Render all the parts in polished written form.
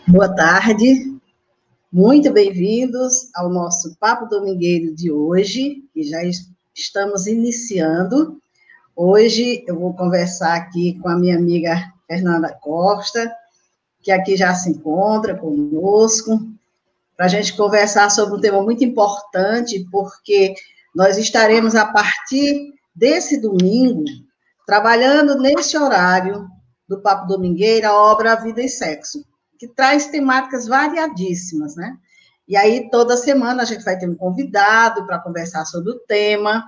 Boa tarde, muito bem-vindos ao nosso Papo Domingueiro de hoje, que já estamos iniciando. Hoje eu vou conversar aqui com a minha amiga Fernanda Costa, que aqui já se encontra conosco, para a gente conversar sobre um tema muito importante, porque nós estaremos, a partir desse domingo, trabalhando nesse horário do Papo Domingueiro, a obra Vida e Sexo, que traz temáticas variadíssimas, né? E aí, toda semana, a gente vai ter um convidado para conversar sobre o tema,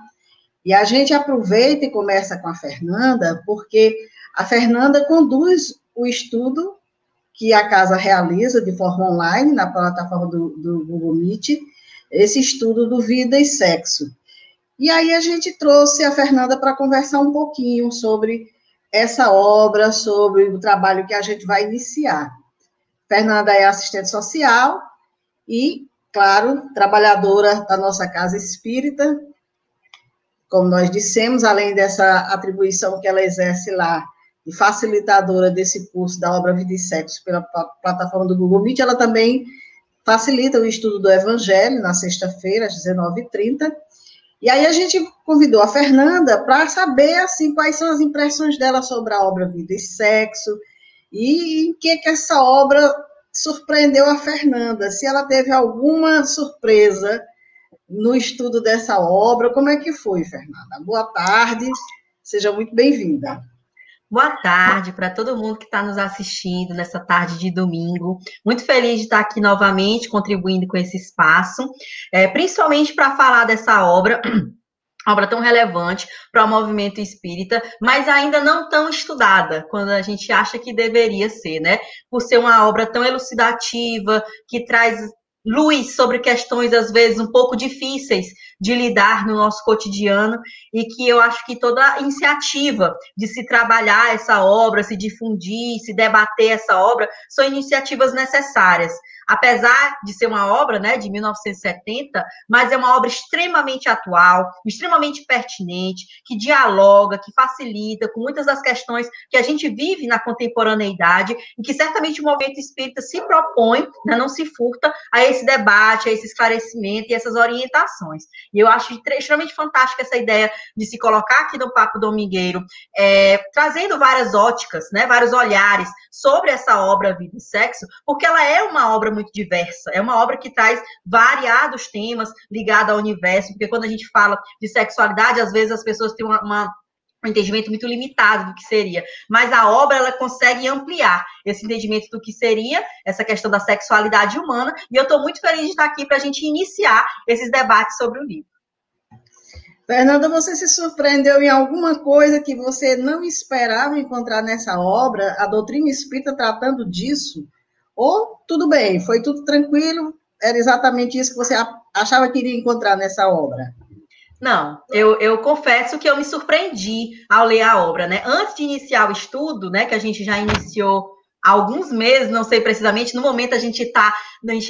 e a gente aproveita e começa com a Fernanda, porque a Fernanda conduz o estudo que a casa realiza de forma online, na plataforma do Google Meet, esse estudo do Vida e Sexo. E aí a gente trouxe a Fernanda para conversar um pouquinho sobre essa obra, sobre o trabalho que a gente vai iniciar. Fernanda é assistente social e, claro, trabalhadora da nossa casa espírita, como nós dissemos, além dessa atribuição que ela exerce lá, de facilitadora desse curso da obra Vida e Sexo pela plataforma do Google Meet, ela também facilita o estudo do Evangelho na sexta-feira, às 19h30. E aí a gente convidou a Fernanda para saber, assim, quais são as impressões dela sobre a obra Vida e Sexo, e em que essa obra surpreendeu a Fernanda, se ela teve alguma surpresa no estudo dessa obra. Como é que foi, Fernanda? Boa tarde, seja muito bem-vinda. Boa tarde para todo mundo que está nos assistindo nessa tarde de domingo. Muito feliz de estar aqui novamente, contribuindo com esse espaço, principalmente para falar dessa obra tão relevante para o movimento espírita, mas ainda não tão estudada, quando a gente acha que deveria ser, né? Por ser uma obra tão elucidativa, que traz luz sobre questões, às vezes, um pouco difíceis de lidar no nosso cotidiano, e que eu acho que toda a iniciativa de se trabalhar essa obra, se difundir, se debater essa obra, são iniciativas necessárias. Apesar de ser uma obra, né, de 1970, mas é uma obra extremamente atual, extremamente pertinente, que dialoga, que facilita com muitas das questões que a gente vive na contemporaneidade e que certamente o movimento espírita se propõe, né, não se furta a esse debate, a esse esclarecimento e essas orientações. E eu acho extremamente fantástica essa ideia de se colocar aqui no Papo Domingueiro, trazendo várias óticas, né, vários olhares sobre essa obra Vida e Sexo, porque ela é uma obra muito diversa, é uma obra que traz variados temas ligados ao universo, porque quando a gente fala de sexualidade, às vezes as pessoas têm um entendimento muito limitado do que seria, mas a obra, ela consegue ampliar esse entendimento do que seria essa questão da sexualidade humana, e eu estou muito feliz de estar aqui para a gente iniciar esses debates sobre o livro. Fernanda, você se surpreendeu em alguma coisa que você não esperava encontrar nessa obra, a doutrina espírita tratando disso? Ou tudo bem, foi tudo tranquilo, era exatamente isso que você achava que iria encontrar nessa obra? Não, eu confesso que eu me surpreendi ao ler a obra, né? Antes de iniciar o estudo, né, que a gente já iniciou há alguns meses, não sei precisamente, no momento a gente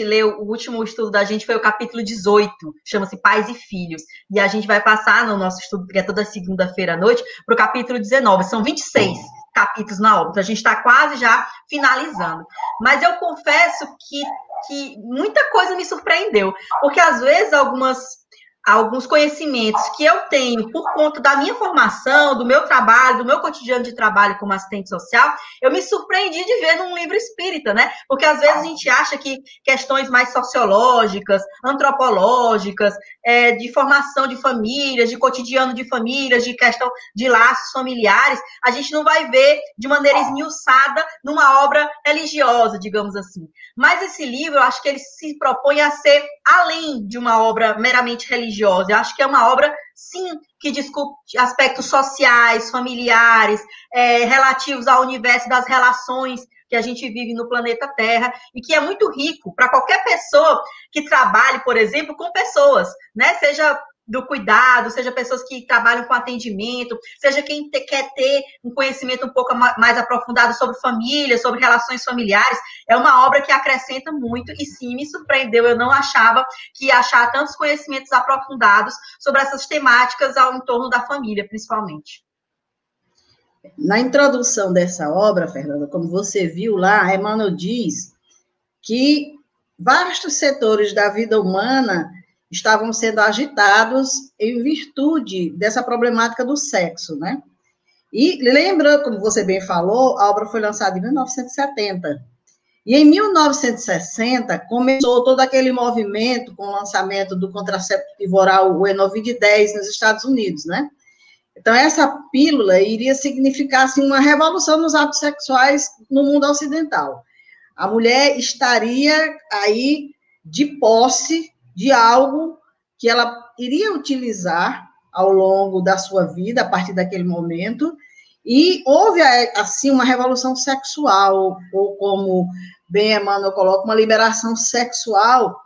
leu, o último estudo da gente foi o capítulo 18, chama-se Pais e Filhos, e a gente vai passar no nosso estudo, que é toda segunda-feira à noite, para o capítulo 19, são 26 capítulos na obra, então a gente está quase já finalizando. Mas eu confesso que muita coisa me surpreendeu, porque às vezes alguns conhecimentos que eu tenho por conta da minha formação, do meu trabalho, do meu cotidiano de trabalho como assistente social, eu me surpreendi de ver num livro espírita, né? Porque às vezes a gente acha que questões mais sociológicas, antropológicas, de formação de famílias, de cotidiano de famílias, de questão de laços familiares, a gente não vai ver de maneira esmiuçada numa obra religiosa, digamos assim. Mas esse livro, eu acho que ele se propõe a ser além de uma obra meramente religiosa. Eu acho que é uma obra, sim, que discute aspectos sociais, familiares, relativos ao universo das relações que a gente vive no planeta Terra, e que é muito rico para qualquer pessoa que trabalhe, por exemplo, com pessoas, né? Seja do cuidado, seja pessoas que trabalham com atendimento, seja quem quer ter um conhecimento um pouco mais aprofundado sobre família, sobre relações familiares. É uma obra que acrescenta muito, e sim, me surpreendeu. Eu não achava que ia achar tantos conhecimentos aprofundados sobre essas temáticas em torno da família, principalmente. Na introdução dessa obra, Fernanda, como você viu lá, Emmanuel diz que vastos setores da vida humana estavam sendo agitados em virtude dessa problemática do sexo, né? E lembra, como você bem falou, a obra foi lançada em 1970. E em 1960 começou todo aquele movimento com o lançamento do contraceptivo oral, o Enovid-10, nos Estados Unidos, né? Então, essa pílula iria significar, assim, uma revolução nos hábitos sexuais no mundo ocidental. A mulher estaria aí de posse de algo que ela iria utilizar ao longo da sua vida, a partir daquele momento, e houve, assim, uma revolução sexual, ou como bem Emmanuel coloca, uma liberação sexual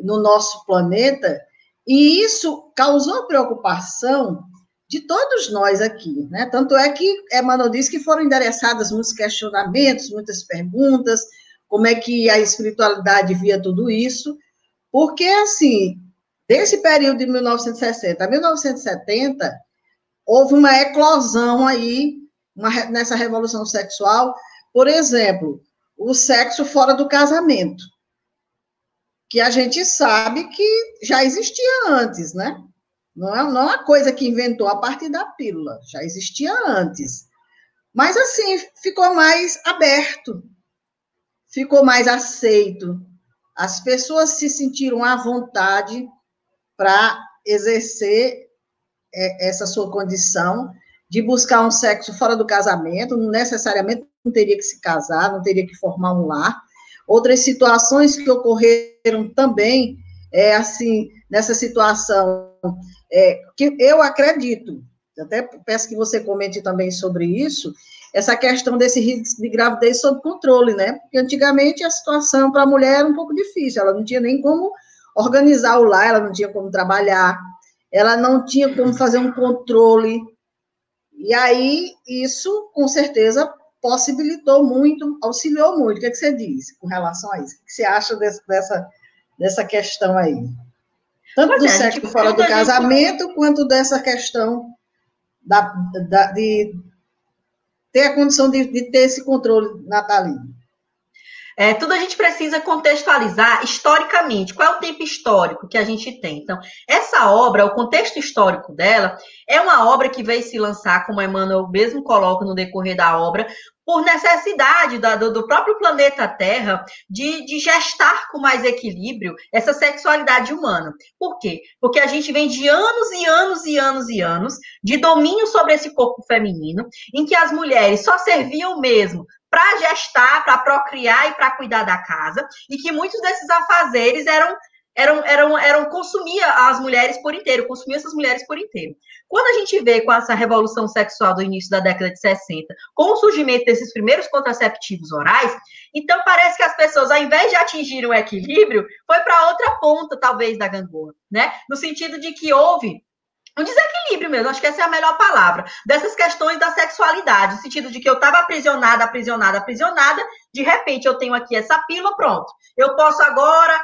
no nosso planeta, e isso causou preocupação de todos nós aqui, né? Tanto é que Emmanuel disse que foram endereçadas muitos questionamentos, muitas perguntas, como é que a espiritualidade via tudo isso, porque, assim, desse período de 1960 a 1970, houve uma eclosão aí, nessa revolução sexual, por exemplo, o sexo fora do casamento, que a gente sabe que já existia antes, né? Não é uma coisa que inventou a partir da pílula, já existia antes. Mas, assim, ficou mais aberto, ficou mais aceito. As pessoas se sentiram à vontade para exercer essa sua condição de buscar um sexo fora do casamento, não necessariamente não teria que se casar, não teria que formar um lar. Outras situações que ocorreram também, assim, nessa situação, que eu acredito, até peço que você comente também sobre isso, essa questão desse risco de gravidez sob controle, né? Porque antigamente a situação para a mulher era um pouco difícil, ela não tinha nem como organizar o lar, ela não tinha como trabalhar, ela não tinha como fazer um controle. E aí, isso, com certeza, possibilitou muito, auxiliou muito. O que você diz com relação a isso? O que você acha dessa questão aí? Tanto do sexo fora do casamento, quanto dessa questão de ter a condição de ter esse controle natalino. Tudo a gente precisa contextualizar historicamente. Qual é o tempo histórico que a gente tem? Então, essa obra, o contexto histórico dela, é uma obra que veio se lançar, como Emmanuel mesmo coloca no decorrer da obra, por necessidade do próprio planeta Terra de gestar com mais equilíbrio essa sexualidade humana. Por quê? Porque a gente vem de anos e anos e anos e anos de domínio sobre esse corpo feminino, em que as mulheres só serviam mesmo para gestar, para procriar e para cuidar da casa, e que muitos desses afazeres consumia as mulheres por inteiro, consumia essas mulheres por inteiro. Quando a gente vê com essa revolução sexual do início da década de 60, com o surgimento desses primeiros contraceptivos orais, então parece que as pessoas, ao invés de atingirem o equilíbrio, foi para outra ponta, talvez, da gangorra, né? No sentido de que houve um desequilíbrio mesmo, acho que essa é a melhor palavra, dessas questões da sexualidade, no sentido de que eu estava aprisionada, de repente eu tenho aqui essa pílula, pronto. Eu posso agora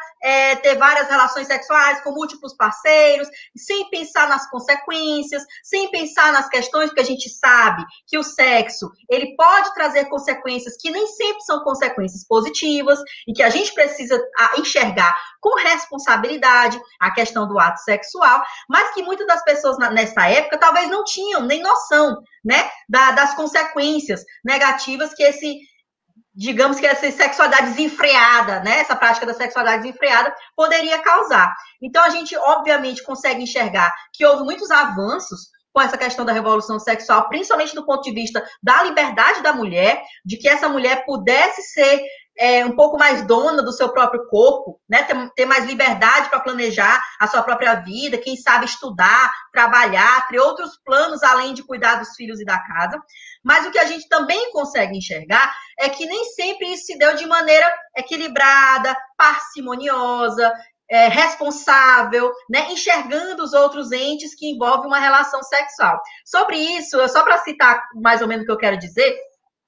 ter várias relações sexuais com múltiplos parceiros, sem pensar nas consequências, sem pensar nas questões, porque a gente sabe que o sexo, ele pode trazer consequências que nem sempre são consequências positivas, e que a gente precisa enxergar com responsabilidade a questão do ato sexual, mas que muitas das pessoas nessa época talvez não tinham nem noção, né, das consequências negativas que digamos que essa sexualidade desenfreada, né, essa prática da sexualidade desenfreada poderia causar. Então a gente obviamente consegue enxergar que houve muitos avanços com essa questão da revolução sexual, principalmente do ponto de vista da liberdade da mulher, de que essa mulher pudesse ser um pouco mais dona do seu próprio corpo, né? Ter mais liberdade para planejar a sua própria vida, quem sabe estudar, trabalhar, ter outros planos além de cuidar dos filhos e da casa. Mas o que a gente também consegue enxergar é que nem sempre isso se deu de maneira equilibrada, parcimoniosa, responsável, né? Enxergando os outros entes que envolvem uma relação sexual. Sobre isso, só para citar mais ou menos o que eu quero dizer,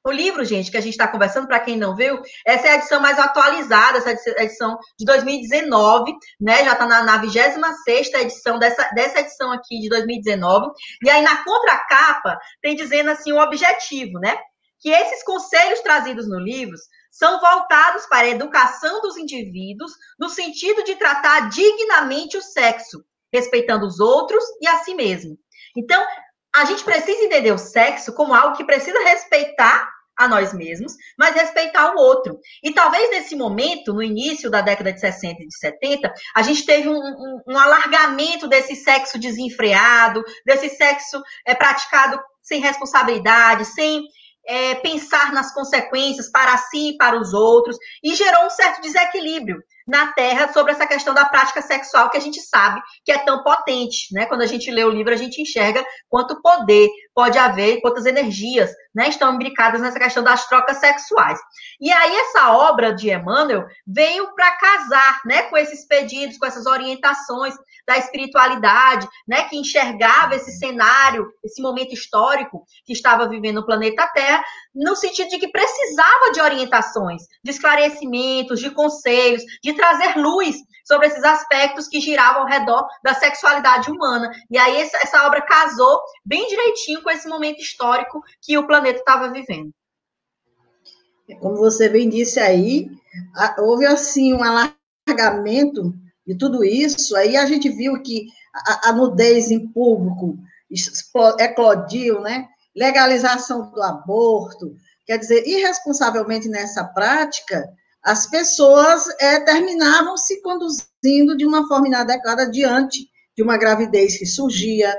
o livro, gente, que a gente está conversando, para quem não viu, essa é a edição mais atualizada, essa edição de 2019, né? Já está na 26ª edição dessa edição aqui de 2019. E aí, na contracapa, tem dizendo assim o objetivo, né? Que esses conselhos trazidos no livro são voltados para a educação dos indivíduos, no sentido de tratar dignamente o sexo, respeitando os outros e a si mesmo. Então, a gente precisa entender o sexo como algo que precisa respeitar a nós mesmos, mas respeitar o outro. E talvez nesse momento, no início da década de 60 e de 70, a gente teve um alargamento desse sexo desenfreado, desse sexo praticado sem responsabilidade, sem pensar nas consequências para si e para os outros, e gerou um certo desequilíbrio na Terra sobre essa questão da prática sexual, que a gente sabe que é tão potente, né? Quando a gente lê o livro, a gente enxerga quanto poder pode haver, quantas energias, né, estão imbricadas nessa questão das trocas sexuais. E aí essa obra de Emmanuel veio para casar, né, com esses pedidos, com essas orientações da espiritualidade, né, que enxergava esse cenário, esse momento histórico que estava vivendo o planeta Terra, no sentido de que precisava de orientações, de esclarecimentos, de conselhos, de trazer luz sobre esses aspectos que giravam ao redor da sexualidade humana. E aí essa obra casou bem direitinho com esse momento histórico que o planeta estava vivendo. Como você bem disse aí, houve assim um alargamento de tudo isso, aí a gente viu que a nudez em público eclodiu, né? Legalização do aborto, quer dizer, irresponsavelmente nessa prática, as pessoas terminavam se conduzindo de uma forma inadequada diante de uma gravidez que surgia,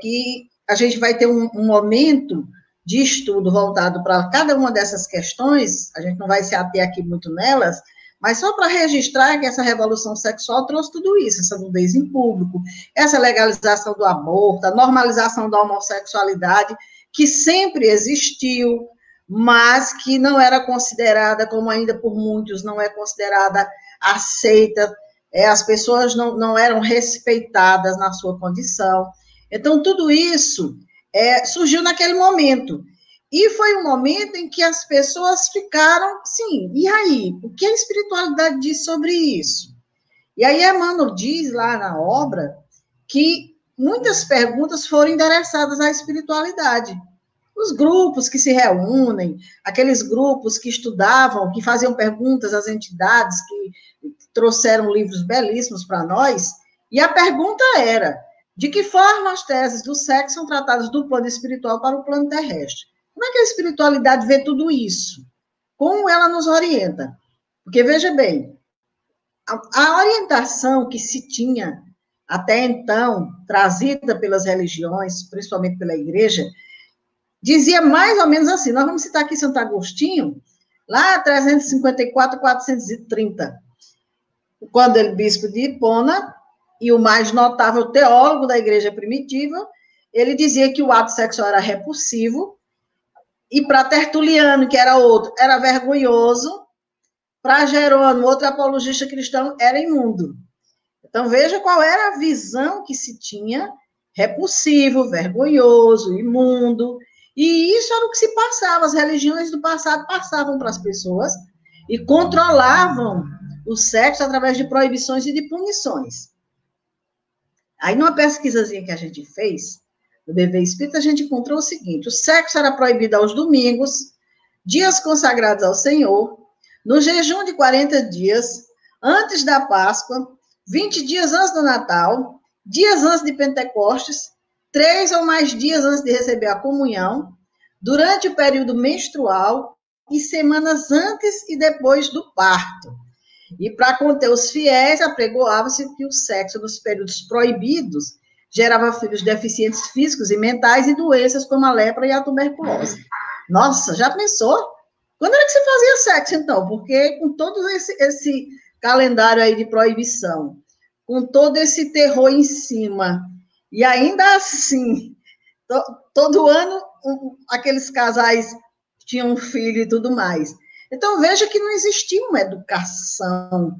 que a gente vai ter um momento de estudo voltado para cada uma dessas questões, a gente não vai se ater aqui muito nelas, mas só para registrar que essa revolução sexual trouxe tudo isso, essa nudez em público, essa legalização do aborto, a normalização da homossexualidade, que sempre existiu, mas que não era considerada, como ainda por muitos não é considerada aceita, as pessoas não eram respeitadas na sua condição. Então, tudo isso surgiu naquele momento. E foi um momento em que as pessoas ficaram, sim, e aí? O que a espiritualidade diz sobre isso? E aí Emmanuel diz lá na obra que muitas perguntas foram endereçadas à espiritualidade. Os grupos que se reúnem, aqueles grupos que estudavam, que faziam perguntas às entidades, que trouxeram livros belíssimos para nós, e a pergunta era: de que forma as teses do sexo são tratadas do plano espiritual para o plano terrestre? Como é que a espiritualidade vê tudo isso? Como ela nos orienta? Porque, veja bem, a orientação que se tinha até então, trazida pelas religiões, principalmente pela igreja, dizia mais ou menos assim, nós vamos citar aqui Santo Agostinho, lá 354, 430, quando ele, bispo de Hipona, e o mais notável teólogo da igreja primitiva, ele dizia que o ato sexual era repulsivo, e para Tertuliano, que era outro, era vergonhoso, para Jerônimo, outro apologista cristão, era imundo. Então, veja qual era a visão que se tinha: repulsivo, vergonhoso, imundo. E isso era o que se passava. As religiões do passado passavam para as pessoas e controlavam o sexo através de proibições e de punições. Aí, numa pesquisazinha que a gente fez, no Bebê Espírita, a gente encontrou o seguinte: o sexo era proibido aos domingos, dias consagrados ao Senhor, no jejum de 40 dias, antes da Páscoa, 20 dias antes do Natal, dias antes de Pentecostes, 3 ou mais dias antes de receber a comunhão, durante o período menstrual e semanas antes e depois do parto. E para conter os fiéis, apregoava-se que o sexo nos períodos proibidos gerava filhos deficientes físicos e mentais e doenças como a lepra e a tuberculose. Nossa, já pensou? Quando era que se fazia sexo, então? Porque com todo esse calendário aí de proibição, com todo esse terror em cima, e ainda assim, todo ano aqueles casais tinham um filho e tudo mais. Então, veja que não existia uma educação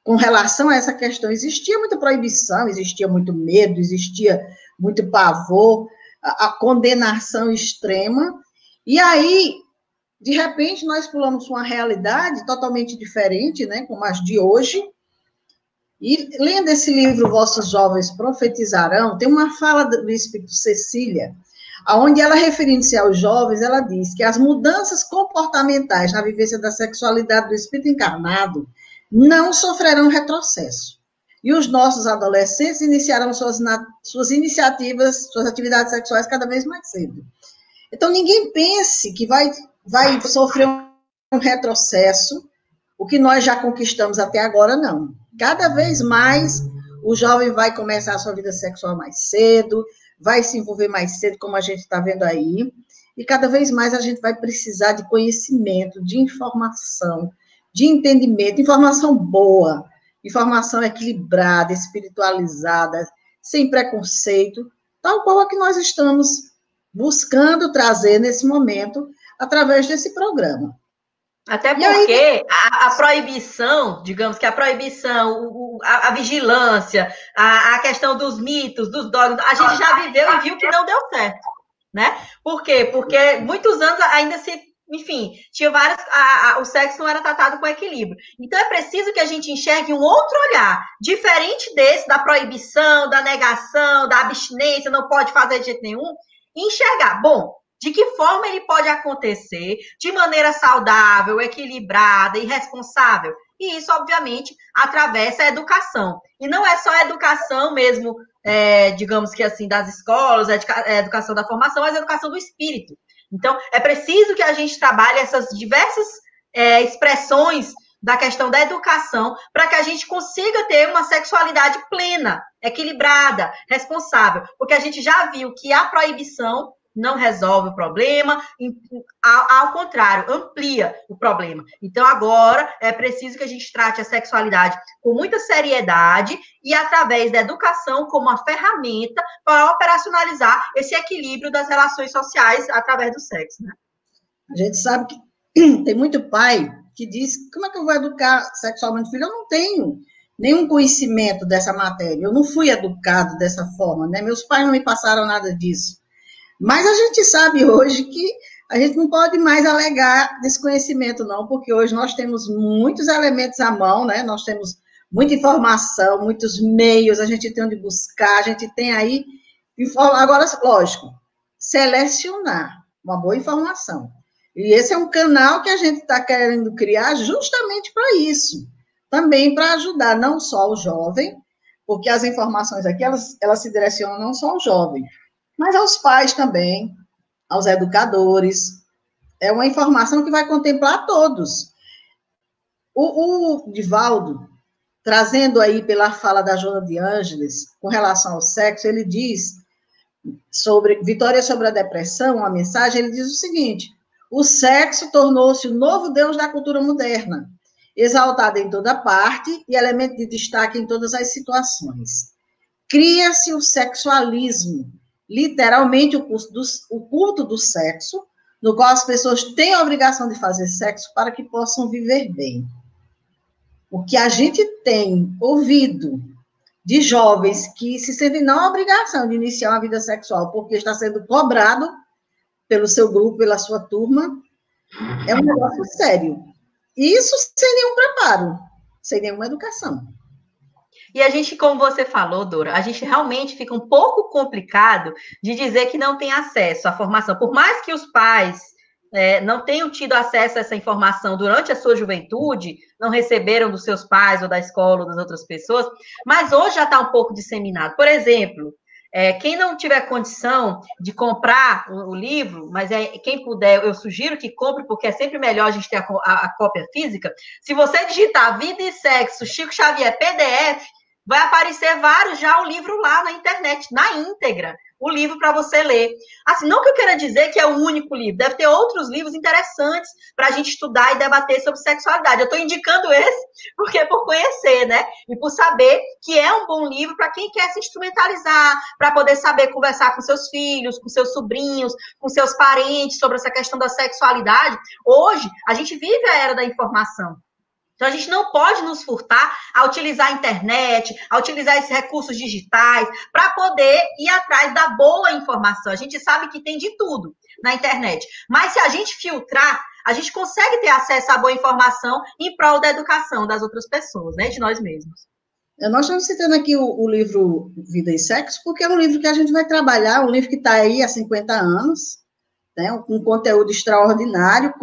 com relação a essa questão. Existia muita proibição, existia muito medo, existia muito pavor, a condenação extrema, e aí, de repente, nós pulamos uma realidade totalmente diferente, né, como as de hoje. E lendo esse livro, Vossos Jovens Profetizarão, tem uma fala do Espírito Cecília, onde ela, referindo-se aos jovens, ela diz que as mudanças comportamentais na vivência da sexualidade do espírito encarnado não sofrerão retrocesso. E os nossos adolescentes iniciarão suas iniciativas, suas atividades sexuais cada vez mais cedo. Então, ninguém pense que vai sofrer um retrocesso, o que nós já conquistamos até agora, não. Cada vez mais o jovem vai começar a sua vida sexual mais cedo, vai se envolver mais cedo, como a gente está vendo aí, e cada vez mais a gente vai precisar de conhecimento, de informação, de entendimento, informação boa, informação equilibrada, espiritualizada, sem preconceito, tal qual a que nós estamos buscando trazer nesse momento, através desse programa. Até porque a proibição, digamos que a proibição, a vigilância, a questão dos mitos, dos dogmas, a gente já viveu e viu que não deu certo, né? Por quê? Porque muitos anos ainda se, enfim, tinha várias, o sexo não era tratado com equilíbrio. Então é preciso que a gente enxergue um outro olhar, diferente desse, da proibição, da negação, da abstinência, não pode fazer de jeito nenhum, e enxergar, bom, de que forma ele pode acontecer de maneira saudável, equilibrada e responsável? E isso, obviamente, atravessa a educação. E não é só a educação mesmo, digamos que assim, das escolas, a educação da formação, mas a educação do espírito. Então, é preciso que a gente trabalhe essas diversas expressões da questão da educação para que a gente consiga ter uma sexualidade plena, equilibrada, responsável. Porque a gente já viu que a proibição não resolve o problema, ao contrário, amplia o problema. Então, agora, é preciso que a gente trate a sexualidade com muita seriedade e através da educação como uma ferramenta para operacionalizar esse equilíbrio das relações sociais através do sexo, né? A gente sabe que tem muito pai que diz, como é que eu vou educar sexualmente o filho? Eu não tenho. nenhum conhecimento dessa matéria. Eu não fui educado dessa forma, né? Meus pais não me passaram nada disso. Mas a gente sabe hoje que a gente não pode mais alegar desconhecimento, não, porque hoje nós temos muitos elementos à mão, né? Nós temos muita informação, muitos meios, a gente tem onde buscar, a gente tem aí. Agora, lógico, selecionar uma boa informação. E esse é um canal que a gente está querendo criar justamente para isso. Também para ajudar não só o jovem, porque as informações aqui, elas se direcionam não só ao jovem, mas aos pais também, aos educadores. É uma informação que vai contemplar todos. O Divaldo, trazendo aí pela fala da Joana de Ângeles, com relação ao sexo, ele diz, sobre Vitória sobre a Depressão, uma mensagem, ele diz o seguinte: o sexo tornou-se o novo Deus da cultura moderna, exaltado em toda parte e elemento de destaque em todas as situações. Cria-se o sexualismo, literalmente o culto do sexo, no qual as pessoas têm a obrigação de fazer sexo para que possam viver bem. O que a gente tem ouvido de jovens que se sentem na obrigação de iniciar uma vida sexual porque está sendo cobrado pelo seu grupo, pela sua turma, é um negócio sério. Isso sem nenhum preparo, sem nenhuma educação. E a gente, como você falou, Dora, a gente realmente fica um pouco complicado de dizer que não tem acesso à formação. Por mais que os pais não tenham tido acesso a essa informação durante a sua juventude, não receberam dos seus pais ou da escola ou das outras pessoas, mas hoje já está um pouco disseminado. Por exemplo, quem não tiver condição de comprar o livro, mas quem puder, eu sugiro que compre, porque é sempre melhor a gente ter a cópia física. Se você digitar Vida e Sexo, Chico Xavier, PDF, vai aparecer vários já o livro lá na internet, na íntegra, o livro para você ler. Assim, não que eu queira dizer que é o único livro, deve ter outros livros interessantes para a gente estudar e debater sobre sexualidade. Eu estou indicando esse porque é por conhecer, né? E por saber que é um bom livro para quem quer se instrumentalizar, para poder saber conversar com seus filhos, com seus sobrinhos, com seus parentes sobre essa questão da sexualidade. Hoje, a gente vive a era da informação. Então, a gente não pode nos furtar a utilizar a internet, a utilizar esses recursos digitais para poder ir atrás da boa informação. A gente sabe que tem de tudo na internet. Mas se a gente filtrar, a gente consegue ter acesso à boa informação em prol da educação das outras pessoas, né? De nós mesmos. Nós estamos citando aqui o livro Vida e Sexo, porque é um livro que a gente vai trabalhar, um livro que está aí há 50 anos, né, um conteúdo extraordinário,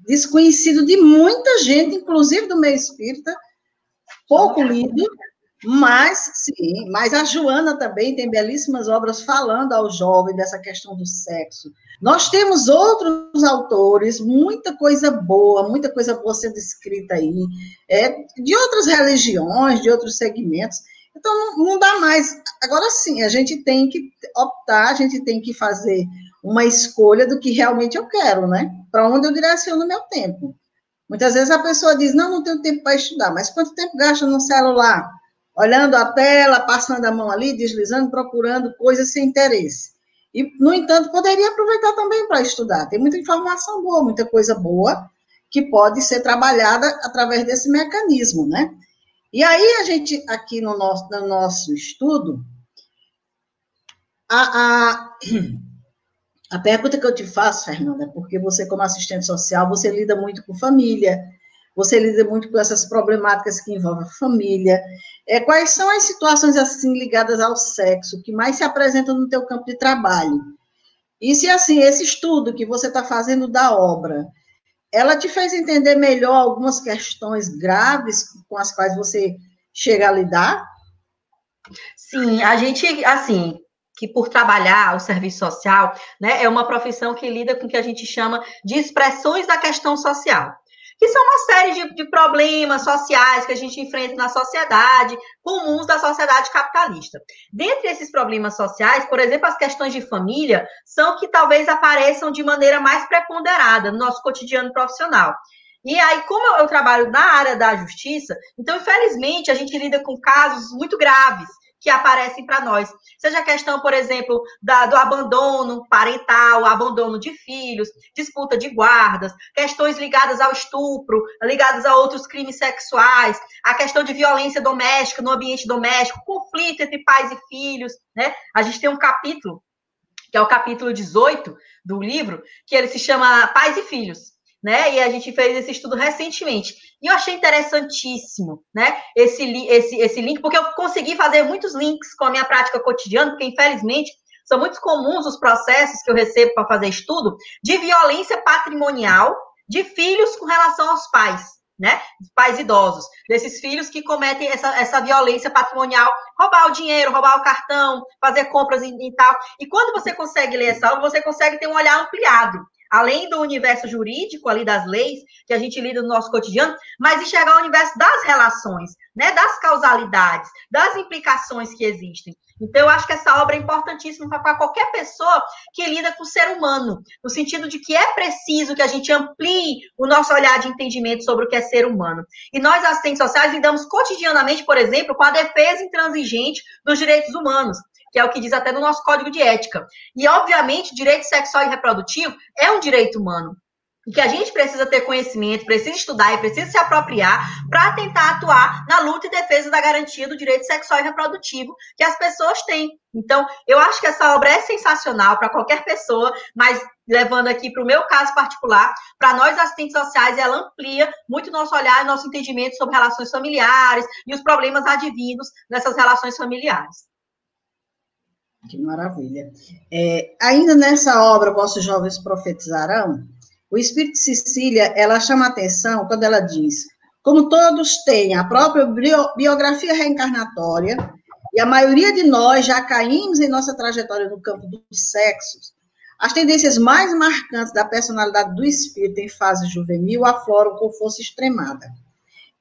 desconhecido de muita gente, inclusive do meio espírita, pouco lido, mas sim, mas a Joana também tem belíssimas obras falando ao jovem dessa questão do sexo. Nós temos outros autores, muita coisa boa sendo escrita aí, de outras religiões, de outros segmentos. Então, não dá mais. Agora sim, a gente tem que optar, a gente tem que fazer uma escolha do que realmente eu quero, né? Para onde eu direciono meu tempo. Muitas vezes a pessoa diz, não tenho tempo para estudar, mas quanto tempo gasta no celular? Olhando a tela, passando a mão ali, deslizando, procurando coisas sem interesse. E, no entanto, poderia aproveitar também para estudar. Tem muita informação boa, muita coisa boa, que pode ser trabalhada através desse mecanismo, né? E aí, a gente, aqui no nosso estudo, a pergunta que eu te faço, Fernanda, porque você, como assistente social, você lida muito com família, você lida muito com essas problemáticas que envolvem a família. Quais são as situações, assim, ligadas ao sexo que mais se apresentam no teu campo de trabalho? E se, assim, esse estudo que você está fazendo da obra, ela te fez entender melhor algumas questões graves com as quais você chega a lidar? Sim, a gente, assim, que por trabalhar o serviço social, né, é uma profissão que lida com o que a gente chama de expressões da questão social, que são uma série de problemas sociais que a gente enfrenta na sociedade, comuns da sociedade capitalista. Dentre esses problemas sociais, por exemplo, as questões de família são que talvez apareçam de maneira mais preponderada no nosso cotidiano profissional. E aí, como eu trabalho na área da justiça, então, infelizmente, a gente lida com casos muito graves, que aparecem para nós. Seja a questão, por exemplo, do abandono parental, abandono de filhos, disputa de guardas, questões ligadas ao estupro, ligadas a outros crimes sexuais, a questão de violência doméstica no ambiente doméstico, conflito entre pais e filhos, né? A gente tem um capítulo, que é o capítulo 18 do livro, que ele se chama Pais e Filhos, né? E a gente fez esse estudo recentemente. E eu achei interessantíssimo, né? Esse link, porque eu consegui fazer muitos links com a minha prática cotidiana, porque, infelizmente, são muito comuns os processos que eu recebo para fazer estudo de violência patrimonial de filhos com relação aos pais, né? Pais idosos, desses filhos que cometem essa violência patrimonial, roubar o dinheiro, roubar o cartão, fazer compras e tal. E quando você consegue ler essa obra, você consegue ter um olhar ampliado, além do universo jurídico, ali das leis, que a gente lida no nosso cotidiano, mas enxergar o universo das relações, né, das causalidades, das implicações que existem. Então, eu acho que essa obra é importantíssima para qualquer pessoa que lida com o ser humano, no sentido de que é preciso que a gente amplie o nosso olhar de entendimento sobre o que é ser humano. E nós, assistentes sociais, lidamos cotidianamente, por exemplo, com a defesa intransigente dos direitos humanos, que é o que diz até no nosso Código de Ética. E, obviamente, direito sexual e reprodutivo é um direito humano. E que a gente precisa ter conhecimento, precisa estudar e precisa se apropriar para tentar atuar na luta e defesa da garantia do direito sexual e reprodutivo que as pessoas têm. Então, eu acho que essa obra é sensacional para qualquer pessoa, mas levando aqui para o meu caso particular, para nós assistentes sociais, ela amplia muito nosso olhar e nosso entendimento sobre relações familiares e os problemas advindos nessas relações familiares. Que maravilha. Ainda nessa obra, Vossos Jovens Profetizarão, o Espírito Cecília, ela chama atenção quando ela diz: como todos têm a própria biografia reencarnatória, e a maioria de nós já caímos em nossa trajetória no campo dos sexos, as tendências mais marcantes da personalidade do espírito em fase juvenil afloram com força extremada.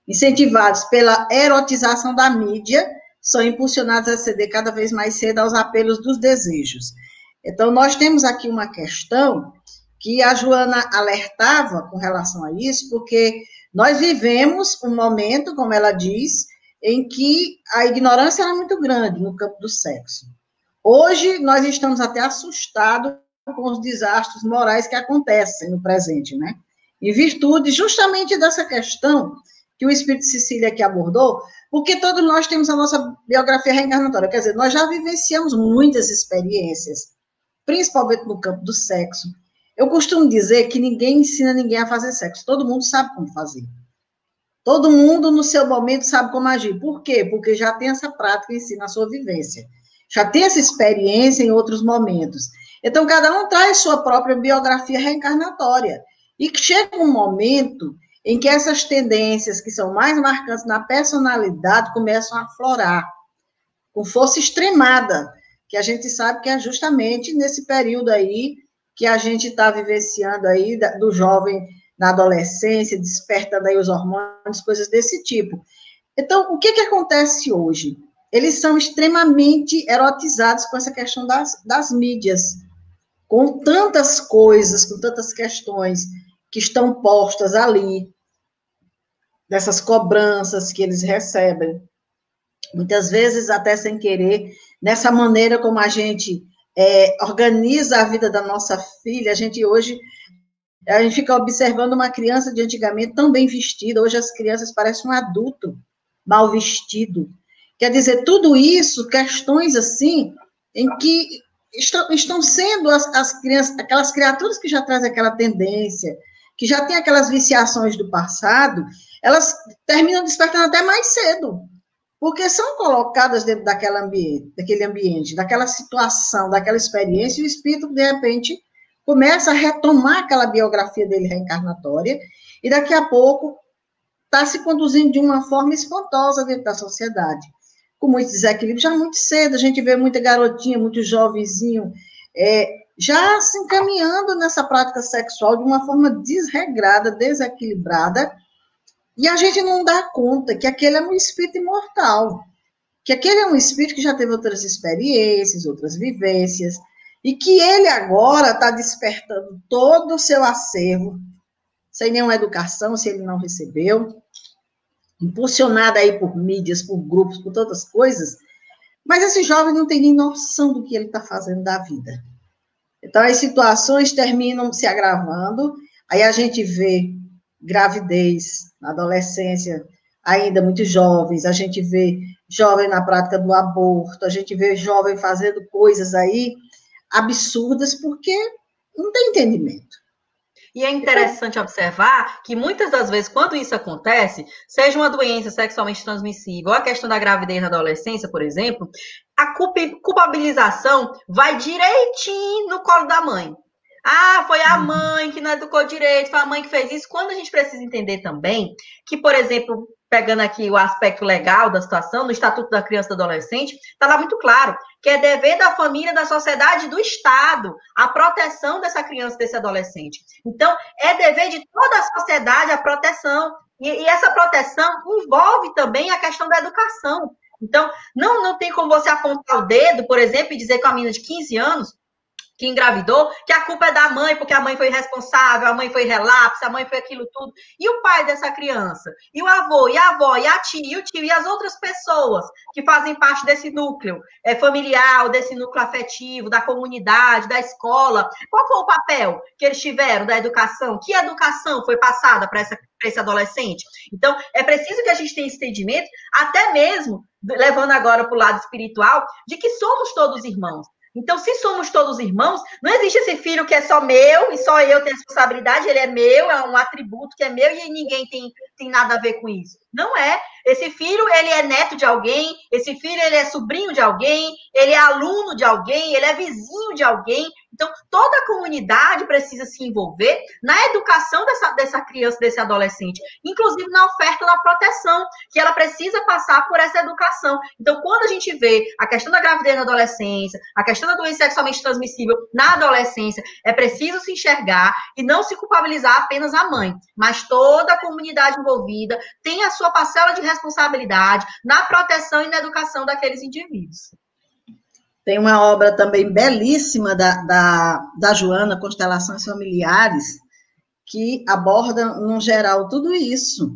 Incentivados pela erotização da mídia, são impulsionados a ceder cada vez mais cedo aos apelos dos desejos. Então, nós temos aqui uma questão que a Joana alertava com relação a isso, porque nós vivemos um momento, como ela diz, em que a ignorância era muito grande no campo do sexo. Hoje, nós estamos até assustados com os desastres morais que acontecem no presente, né? Em virtude justamente dessa questão que o Espírito Cecília aqui abordou, porque todos nós temos a nossa biografia reencarnatória, quer dizer, nós já vivenciamos muitas experiências, principalmente no campo do sexo. Eu costumo dizer que ninguém ensina ninguém a fazer sexo, todo mundo sabe como fazer. Todo mundo, no seu momento, sabe como agir. Por quê? Porque já tem essa prática em si, na sua vivência. Já tem essa experiência em outros momentos. Então, cada um traz sua própria biografia reencarnatória. E que chega um momento em que essas tendências que são mais marcantes na personalidade começam a aflorar, com força extremada, que a gente sabe que é justamente nesse período aí que a gente está vivenciando aí, do jovem na adolescência, despertando aí os hormônios, coisas desse tipo. Então, o que acontece hoje? Eles são extremamente erotizados com essa questão das mídias, com tantas coisas, com tantas questões que estão postas ali, dessas cobranças que eles recebem, muitas vezes até sem querer, nessa maneira como a gente organiza a vida da nossa filha. A gente fica observando uma criança de antigamente tão bem vestida, hoje as crianças parecem um adulto mal vestido. Quer dizer, tudo isso, questões assim, em que estão sendo as crianças, aquelas criaturas que já trazem aquela tendência, que já têm aquelas viciações do passado, elas terminam despertando até mais cedo, porque são colocadas dentro daquele ambiente, daquela situação, daquela experiência, e o espírito, de repente, começa a retomar aquela biografia dele reencarnatória, e daqui a pouco está se conduzindo de uma forma espantosa dentro da sociedade, com muito desequilíbrio, já muito cedo. A gente vê muita garotinha, muito jovenzinho, já se encaminhando nessa prática sexual de uma forma desregrada, desequilibrada, e a gente não dá conta que aquele é um espírito imortal, que aquele é um espírito que já teve outras experiências, outras vivências, e que ele agora está despertando todo o seu acervo, sem nenhuma educação, se ele não recebeu, impulsionado aí por mídias, por grupos, por tantas coisas, Mas esse jovem não tem nem noção do que ele está fazendo da vida. Então, as situações terminam se agravando, aí a gente vê gravidez na adolescência, ainda muito jovens, a gente vê jovem na prática do aborto, a gente vê jovem fazendo coisas aí absurdas, porque não tem entendimento. E é interessante observar que muitas das vezes, quando isso acontece, seja uma doença sexualmente transmissível, ou a questão da gravidez na adolescência, por exemplo, a culpabilização vai direitinho no colo da mãe. Ah, foi a mãe que não educou direito, foi a mãe que fez isso. Quando a gente precisa entender também que, por exemplo, pegando aqui o aspecto legal da situação, no Estatuto da Criança e do Adolescente, está lá muito claro que é dever da família, da sociedade e do Estado a proteção dessa criança, desse adolescente. Então, é dever de toda a sociedade a proteção. E essa proteção envolve também a questão da educação. Então, não tem como você apontar o dedo, por exemplo, e dizer que uma menina de 15 anos que engravidou, que a culpa é da mãe, porque a mãe foi irresponsável, a mãe foi relapse, a mãe foi aquilo tudo. E o pai dessa criança? E o avô, e a avó, e a tia, e o tio, e as outras pessoas que fazem parte desse núcleo familiar, desse núcleo afetivo, da comunidade, da escola. Qual foi o papel que eles tiveram da educação? Que educação foi passada para esse adolescente? Então, é preciso que a gente tenha esse entendimento, até mesmo, levando agora para o lado espiritual, de que somos todos irmãos. Então, se somos todos irmãos, não existe esse filho que é só meu e só eu tenho responsabilidade, ele é meu, é um atributo que é meu e ninguém tem nada a ver com isso. Não é. Esse filho, ele é neto de alguém, esse filho, ele é sobrinho de alguém, ele é aluno de alguém, ele é vizinho de alguém. Então, toda a comunidade precisa se envolver na educação dessa criança, desse adolescente, inclusive na oferta da proteção, que ela precisa passar por essa educação. Então, quando a gente vê a questão da gravidez na adolescência, a questão da doença sexualmente transmissível na adolescência, é preciso se enxergar e não se culpabilizar apenas a mãe, mas toda a comunidade envolvida tem a sua parcela de responsabilidade na proteção e na educação daqueles indivíduos. Tem uma obra também belíssima da Joana, Constelações Familiares, que aborda, no geral, tudo isso.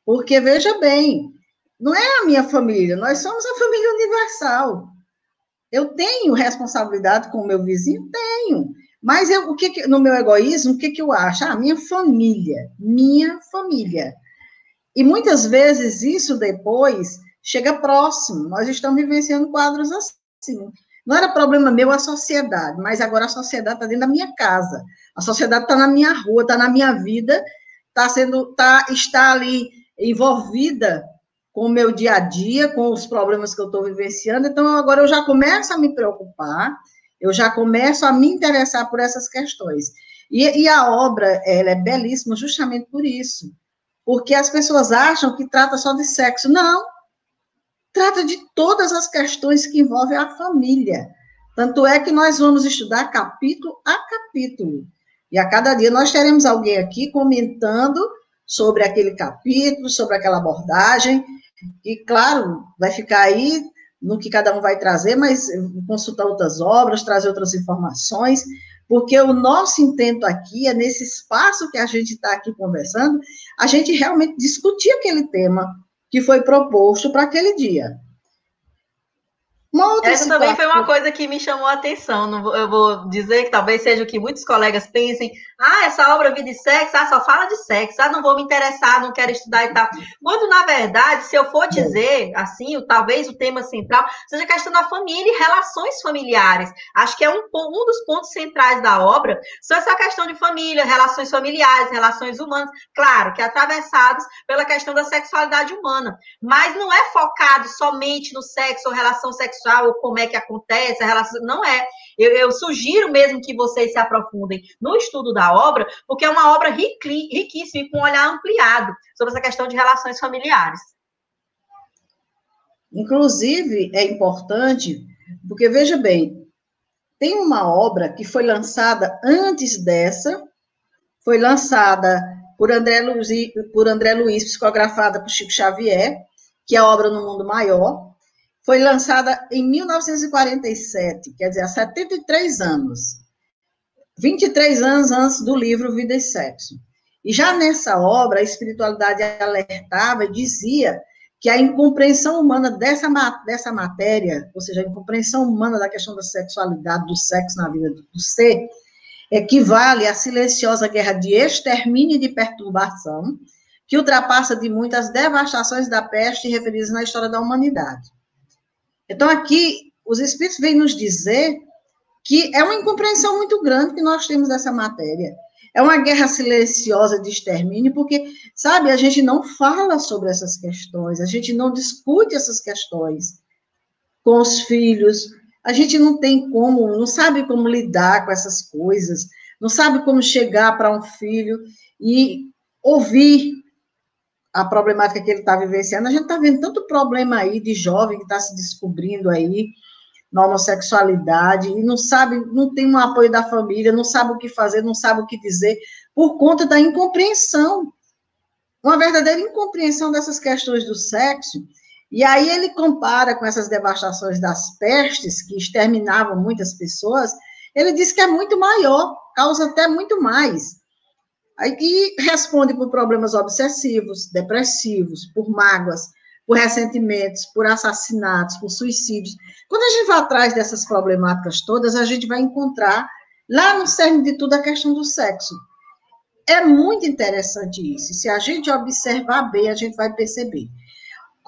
Porque, veja bem, não é a minha família, nós somos a família universal. Eu tenho responsabilidade com o meu vizinho? Tenho. Mas no meu egoísmo, o que eu acho? Minha família. E muitas vezes isso depois chega próximo. Nós estamos vivenciando quadros assim. Não era problema meu a sociedade, mas agora a sociedade está dentro da minha casa. A sociedade está na minha rua, está na minha vida, está ali envolvida com o meu dia a dia, com os problemas que eu estou vivenciando. Então, agora eu já começo a me preocupar, eu já começo a me interessar por essas questões. E a obra, ela é belíssima justamente por isso. Porque as pessoas acham que trata só de sexo. Não. Trata de todas as questões que envolvem a família. Tanto é que nós vamos estudar capítulo a capítulo. E a cada dia nós teremos alguém aqui comentando sobre aquele capítulo, sobre aquela abordagem. E, claro, vai ficar aí no que cada um vai trazer, mas consultar outras obras, trazer outras informações, porque o nosso intento aqui é, nesse espaço que a gente está aqui conversando, a gente realmente discutir aquele tema que foi proposto para aquele dia. Essa também foi uma coisa que me chamou a atenção. Eu vou dizer que talvez seja o que muitos colegas pensem. Essa obra Vida e Sexo, só fala de sexo. Não vou me interessar, não quero estudar e tal. Quando, na verdade, se eu for dizer, assim, talvez o tema central seja a questão da família e relações familiares. Acho que é um dos pontos centrais da obra, são essa questão de família, relações familiares, relações humanas. Claro que atravessados pela questão da sexualidade humana. Mas não é focado somente no sexo ou relação sexual, ou como é que acontece, a relação, não é. Eu sugiro mesmo que vocês se aprofundem no estudo da obra, porque é uma obra riquíssima e com um olhar ampliado sobre essa questão de relações familiares. Inclusive, é importante, porque, veja bem, tem uma obra que foi lançada antes dessa, foi lançada por André Luiz, psicografada por Chico Xavier, que é a obra No Mundo Maior. Foi lançada em 1947, quer dizer, há 73 anos. 23 anos antes do livro Vida e Sexo. E já nessa obra, a espiritualidade alertava e dizia que a incompreensão humana dessa matéria, ou seja, a incompreensão humana da questão da sexualidade, do sexo na vida do ser, equivale à silenciosa guerra de extermínio e de perturbação, que ultrapassa de muito as devastações da peste referidas na história da humanidade. Então, aqui, os Espíritos vêm nos dizer que é uma incompreensão muito grande que nós temos dessa matéria. É uma guerra silenciosa de extermínio, porque, sabe, a gente não fala sobre essas questões, a gente não discute essas questões com os filhos, a gente não tem como, não sabe como lidar com essas coisas, não sabe como chegar para um filho e ouvir a problemática que ele está vivenciando. A gente está vendo tanto problema aí de jovem que está se descobrindo aí na homossexualidade e não sabe, não tem um apoio da família, não sabe o que fazer, não sabe o que dizer, por conta da incompreensão, uma verdadeira incompreensão dessas questões do sexo. E aí ele compara com essas devastações das pestes, que exterminavam muitas pessoas, ele diz que é muito maior, causa até muito mais. E responde por problemas obsessivos, depressivos, por mágoas, por ressentimentos, por assassinatos, por suicídios. Quando a gente vai atrás dessas problemáticas todas, a gente vai encontrar, lá no cerne de tudo, a questão do sexo. É muito interessante isso. Se a gente observar bem, a gente vai perceber.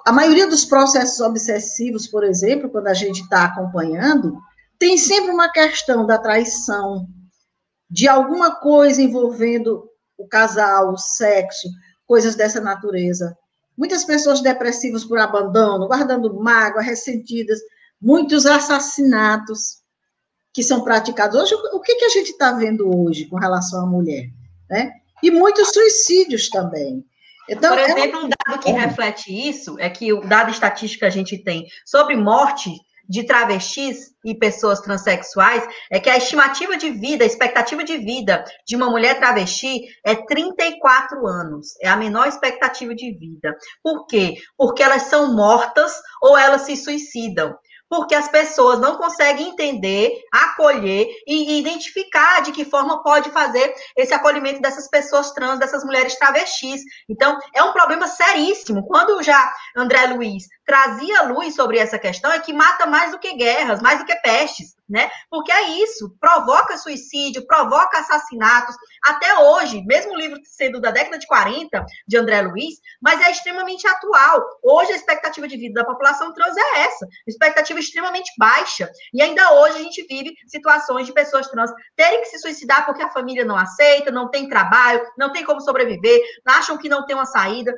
A maioria dos processos obsessivos, por exemplo, quando a gente está acompanhando, tem sempre uma questão da traição, de alguma coisa envolvendo o casal, o sexo, coisas dessa natureza. Muitas pessoas depressivas por abandono, guardando mágoa, ressentidas, muitos assassinatos que são praticados hoje. O que a gente está vendo hoje com relação à mulher? Né? E muitos suicídios também. Então, por exemplo, um dado que reflete isso é que o dado estatístico que a gente tem sobre morte de travestis e pessoas transexuais é que a estimativa de vida, a expectativa de vida de uma mulher travesti é 34 anos. É a menor expectativa de vida. Por quê? Porque elas são mortas ou elas se suicidam. Porque as pessoas não conseguem entender, acolher e identificar de que forma pode fazer esse acolhimento dessas pessoas trans, dessas mulheres travestis. Então, é um problema seríssimo. Quando já André Luiz trazia luz sobre essa questão, é que mata mais do que guerras, mais do que pestes, né? Porque é isso, provoca suicídio, provoca assassinatos, até hoje, mesmo o livro sendo da década de 40, de André Luiz, mas é extremamente atual. Hoje a expectativa de vida da população trans é essa, expectativa extremamente baixa, e ainda hoje a gente vive situações de pessoas trans terem que se suicidar porque a família não aceita, não tem trabalho, não tem como sobreviver, acham que não tem uma saída.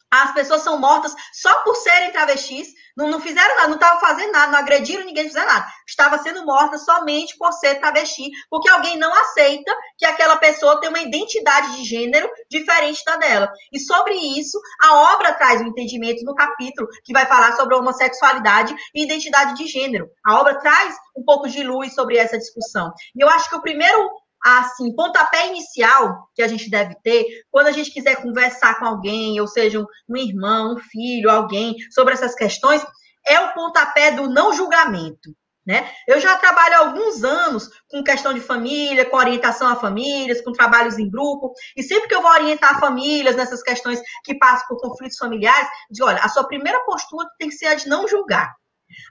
As pessoas são mortas só por serem travestis, não fizeram nada, não estavam fazendo nada, não agrediram ninguém, não fizeram nada. Estava sendo morta somente por ser travesti, porque alguém não aceita que aquela pessoa tem uma identidade de gênero diferente da dela. E sobre isso, a obra traz um entendimento no capítulo que vai falar sobre a homossexualidade e identidade de gênero. A obra traz um pouco de luz sobre essa discussão. E eu acho que o primeiro assim, pontapé inicial que a gente deve ter quando a gente quiser conversar com alguém, ou seja, um irmão, um filho, alguém, sobre essas questões, é o pontapé do não julgamento, né? Eu já trabalho há alguns anos com questão de família, com orientação a famílias, com trabalhos em grupo, e sempre que eu vou orientar famílias nessas questões que passam por conflitos familiares, digo, olha, a sua primeira postura tem que ser a de não julgar.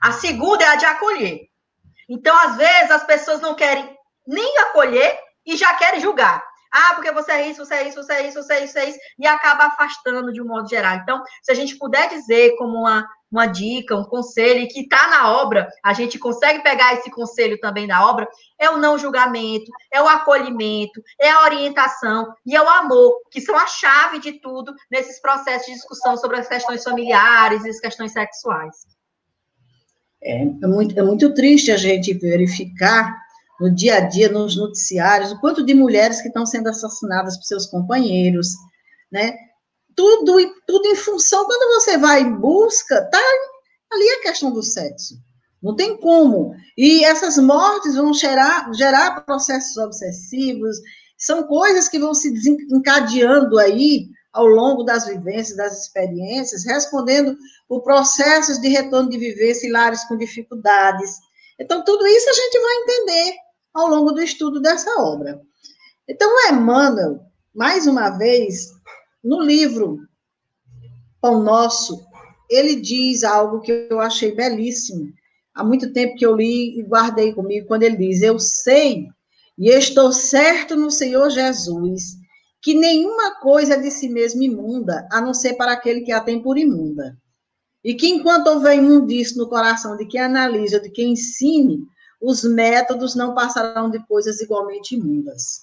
A segunda é a de acolher. Então, às vezes, as pessoas não querem nem acolher e já querem julgar. Ah, porque você é isso, você é isso, você é isso, você é isso, você é isso, e acaba afastando de um modo geral. Então, se a gente puder dizer como uma dica, um conselho, que está na obra, a gente consegue pegar esse conselho também da obra, é o não julgamento, é o acolhimento, é a orientação e é o amor, que são a chave de tudo nesses processos de discussão sobre as questões familiares e as questões sexuais. É muito triste a gente verificar no dia a dia, nos noticiários, o quanto de mulheres que estão sendo assassinadas por seus companheiros, né? Tudo em função, quando você vai em busca, tá ali a questão do sexo. Não tem como. E essas mortes vão gerar processos obsessivos, são coisas que vão se desencadeando aí ao longo das vivências, das experiências, respondendo por processos de retorno de vivência em lares com dificuldades. Então, tudo isso a gente vai entender ao longo do estudo dessa obra. Então, o Emmanuel, mais uma vez, no livro Pão Nosso, ele diz algo que eu achei belíssimo. Há muito tempo que eu li e guardei comigo, quando ele diz: eu sei e estou certo no Senhor Jesus, que nenhuma coisa é de si mesma imunda, a não ser para aquele que a tem por imunda. E que enquanto houver imundice no coração de quem analisa, de quem ensine, os métodos não passarão de coisas igualmente imundas.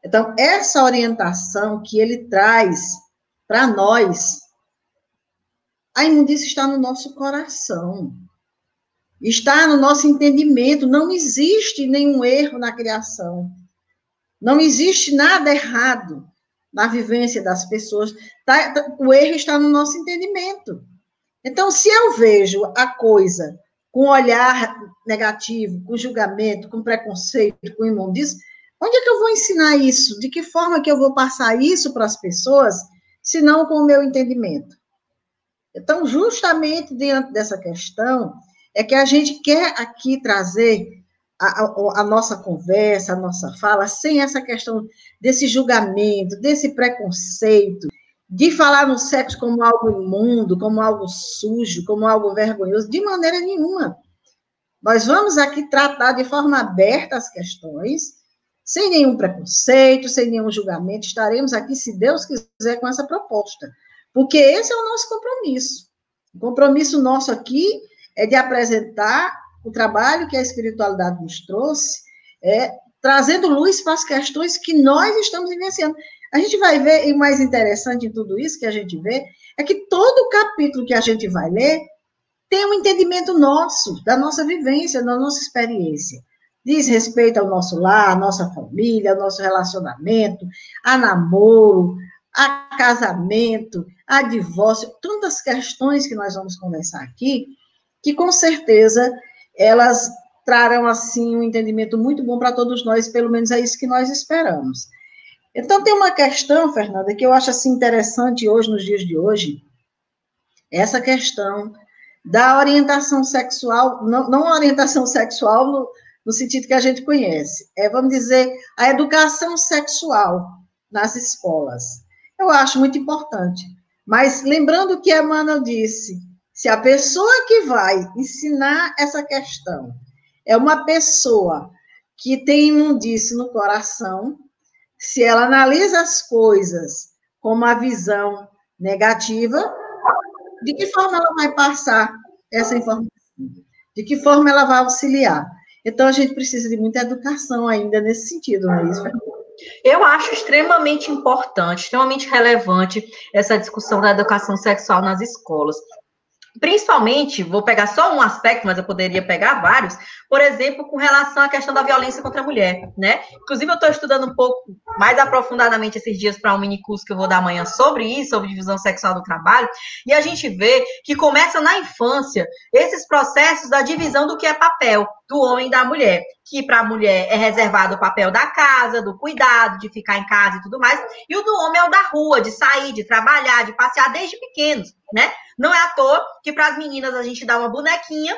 Então, essa orientação que ele traz para nós, a imundícia está no nosso coração, está no nosso entendimento, não existe nenhum erro na criação, não existe nada errado na vivência das pessoas, o erro está no nosso entendimento. Então, se eu vejo a coisa com olhar negativo, com julgamento, com preconceito, com imundícia, onde é que eu vou ensinar isso? De que forma que eu vou passar isso para as pessoas, se não com o meu entendimento? Então, justamente diante dessa questão, é que a gente quer aqui trazer a nossa conversa, a nossa fala, sem essa questão desse julgamento, desse preconceito, de falar no sexo como algo imundo, como algo sujo, como algo vergonhoso, de maneira nenhuma. Nós vamos aqui tratar de forma aberta as questões, sem nenhum preconceito, sem nenhum julgamento. Estaremos aqui, se Deus quiser, com essa proposta. Porque esse é o nosso compromisso. O compromisso nosso aqui é de apresentar o trabalho que a espiritualidade nos trouxe, trazendo luz para as questões que nós estamos vivenciando. A gente vai ver, e o mais interessante em tudo isso que a gente vê, é que todo capítulo que a gente vai ler tem um entendimento nosso, da nossa vivência, da nossa experiência. Diz respeito ao nosso lar, à nossa família, ao nosso relacionamento, a namoro, a casamento, a divórcio, tantas questões que nós vamos conversar aqui, que com certeza elas trarão, assim, um entendimento muito bom para todos nós, pelo menos é isso que nós esperamos. Então, tem uma questão, Fernanda, que eu acho, assim, interessante hoje, nos dias de hoje, essa questão da orientação sexual, não a orientação sexual no sentido que a gente conhece, vamos dizer, a educação sexual nas escolas. Eu acho muito importante. Mas, lembrando que a Emmanuel disse, se a pessoa que vai ensinar essa questão é uma pessoa que tem imundície no coração, se ela analisa as coisas com uma visão negativa, de que forma ela vai passar essa informação? De que forma ela vai auxiliar? Então, a gente precisa de muita educação ainda nesse sentido, não é isso, Fernanda? Eu acho extremamente importante, extremamente relevante essa discussão da educação sexual nas escolas. Principalmente, vou pegar só um aspecto, mas eu poderia pegar vários, por exemplo, com relação à questão da violência contra a mulher, né? Inclusive, eu estou estudando um pouco mais aprofundadamente esses dias para um mini curso que eu vou dar amanhã sobre isso, sobre divisão sexual do trabalho, e a gente vê que começa na infância esses processos da divisão do que é papel do homem e da mulher, que para a mulher é reservado o papel da casa, do cuidado, de ficar em casa e tudo mais, e o do homem é o da rua, de sair, de trabalhar, de passear desde pequenos, né? Não é à toa que para as meninas a gente dá uma bonequinha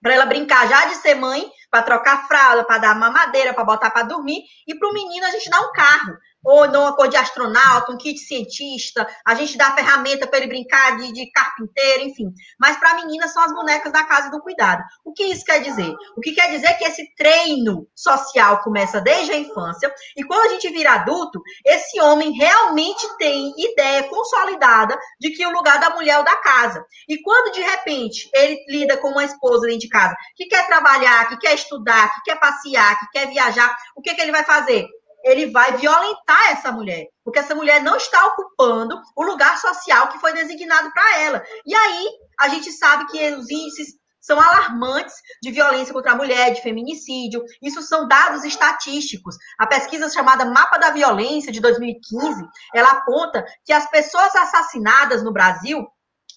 para ela brincar já de ser mãe, para trocar fralda, para dar mamadeira, para botar para dormir, e para o menino a gente dá um carro, ou uma cor de astronauta, um kit cientista, a gente dá ferramenta para ele brincar de carpinteiro, enfim. Mas para a menina são as bonecas da casa do cuidado. O que isso quer dizer? O que quer dizer é que esse treino social começa desde a infância, e quando a gente vira adulto, esse homem realmente tem ideia consolidada de que o lugar da mulher é o da casa. E quando, de repente, ele lida com uma esposa dentro de casa, que quer trabalhar, que quer estudar, que quer passear, que quer viajar, o que ele vai fazer? Ele vai violentar essa mulher, porque essa mulher não está ocupando o lugar social que foi designado para ela. E aí, a gente sabe que os índices são alarmantes de violência contra a mulher, de feminicídio. Isso são dados estatísticos. A pesquisa chamada Mapa da Violência, de 2015, ela aponta que as pessoas assassinadas no Brasil,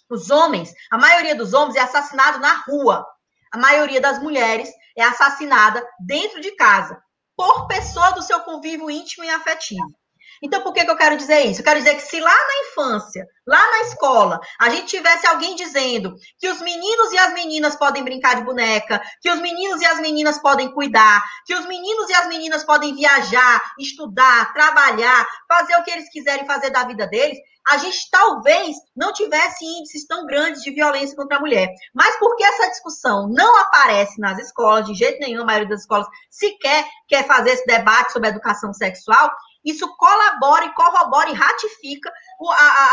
os homens, a maioria dos homens é assassinado na rua. A maioria das mulheres é assassinada dentro de casa, por pessoa do seu convívio íntimo e afetivo. Então, por que eu quero dizer isso? Eu quero dizer que se lá na infância, lá na escola, a gente tivesse alguém dizendo que os meninos e as meninas podem brincar de boneca, que os meninos e as meninas podem cuidar, que os meninos e as meninas podem viajar, estudar, trabalhar, fazer o que eles quiserem fazer da vida deles, a gente talvez não tivesse índices tão grandes de violência contra a mulher. Mas porque essa discussão não aparece nas escolas, de jeito nenhum, a maioria das escolas sequer quer fazer esse debate sobre a educação sexual, isso colabora e corrobora e ratifica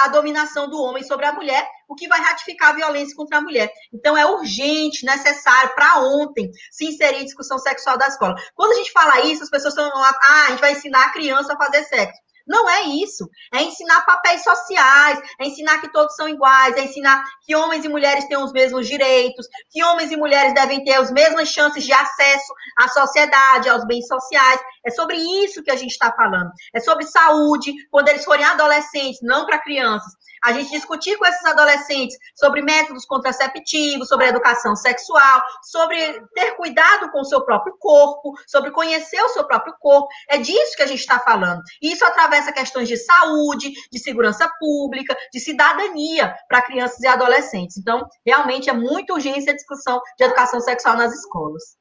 a dominação do homem sobre a mulher, o que vai ratificar a violência contra a mulher. Então, é urgente, necessário, para ontem, se inserir discussão sexual da escola. Quando a gente fala isso, as pessoas estão, a gente vai ensinar a criança a fazer sexo. Não é isso. É ensinar papéis sociais, é ensinar que todos são iguais, é ensinar que homens e mulheres têm os mesmos direitos, que homens e mulheres devem ter as mesmas chances de acesso à sociedade, aos bens sociais. É sobre isso que a gente está falando. É sobre saúde, quando eles forem adolescentes, não para crianças. A gente discutir com esses adolescentes sobre métodos contraceptivos, sobre educação sexual, sobre ter cuidado com o seu próprio corpo, sobre conhecer o seu próprio corpo. É disso que a gente está falando. E isso atravessa questões de saúde, de segurança pública, de cidadania para crianças e adolescentes. Então, realmente é muito urgente a discussão de educação sexual nas escolas.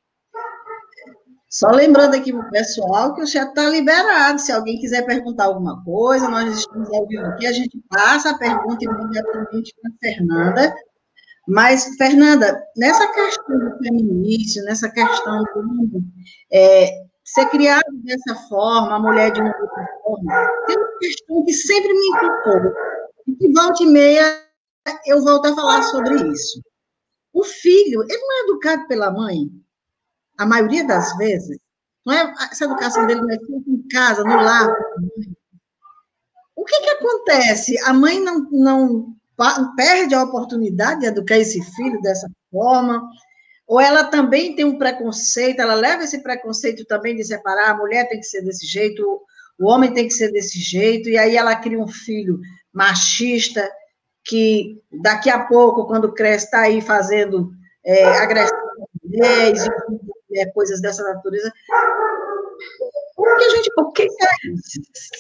Só lembrando aqui para o pessoal que o chat está liberado. Se alguém quiser perguntar alguma coisa, nós estamos ao vivo aqui, a gente passa a pergunta imediatamente para a Fernanda. Mas, Fernanda, nessa questão do feminismo, nessa questão do ser criado dessa forma, a mulher de uma outra forma, tem uma questão que sempre me inculcou, e que volta e meia eu volto a falar sobre isso. O filho, ele não é educado pela mãe, a maioria das vezes, não é, essa educação dele não é feita em casa, no lar. O que acontece? A mãe não perde a oportunidade de educar esse filho dessa forma, ou ela também tem um preconceito, ela leva esse preconceito também de separar, a mulher tem que ser desse jeito, o homem tem que ser desse jeito, e aí ela cria um filho machista, que daqui a pouco, quando cresce, está aí fazendo agressão às mulheres, coisas dessa natureza. Porque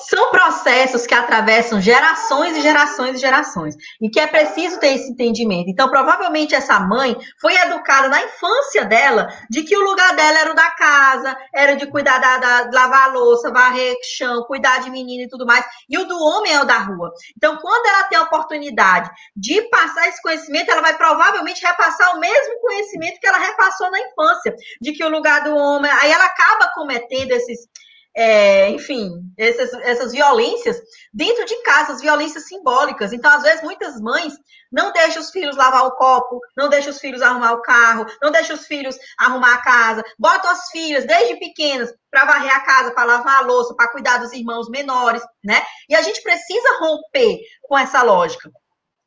são processos que atravessam gerações e gerações e gerações, e que é preciso ter esse entendimento. Então, provavelmente, essa mãe foi educada na infância dela de que o lugar dela era o da casa, era de cuidar de lavar a louça, varrer chão, cuidar de menino e tudo mais, e o do homem é o da rua. Então, quando ela tem a oportunidade de passar esse conhecimento, ela vai provavelmente repassar o mesmo conhecimento que ela repassou na infância, de que o lugar do homem... Aí ela acaba cometendo essas violências dentro de casa, as violências simbólicas. Então, às vezes, muitas mães não deixam os filhos lavar o copo, não deixam os filhos arrumar o carro, não deixam os filhos arrumar a casa, botam as filhas, desde pequenas, para varrer a casa, para lavar a louça, para cuidar dos irmãos menores, né? E a gente precisa romper com essa lógica.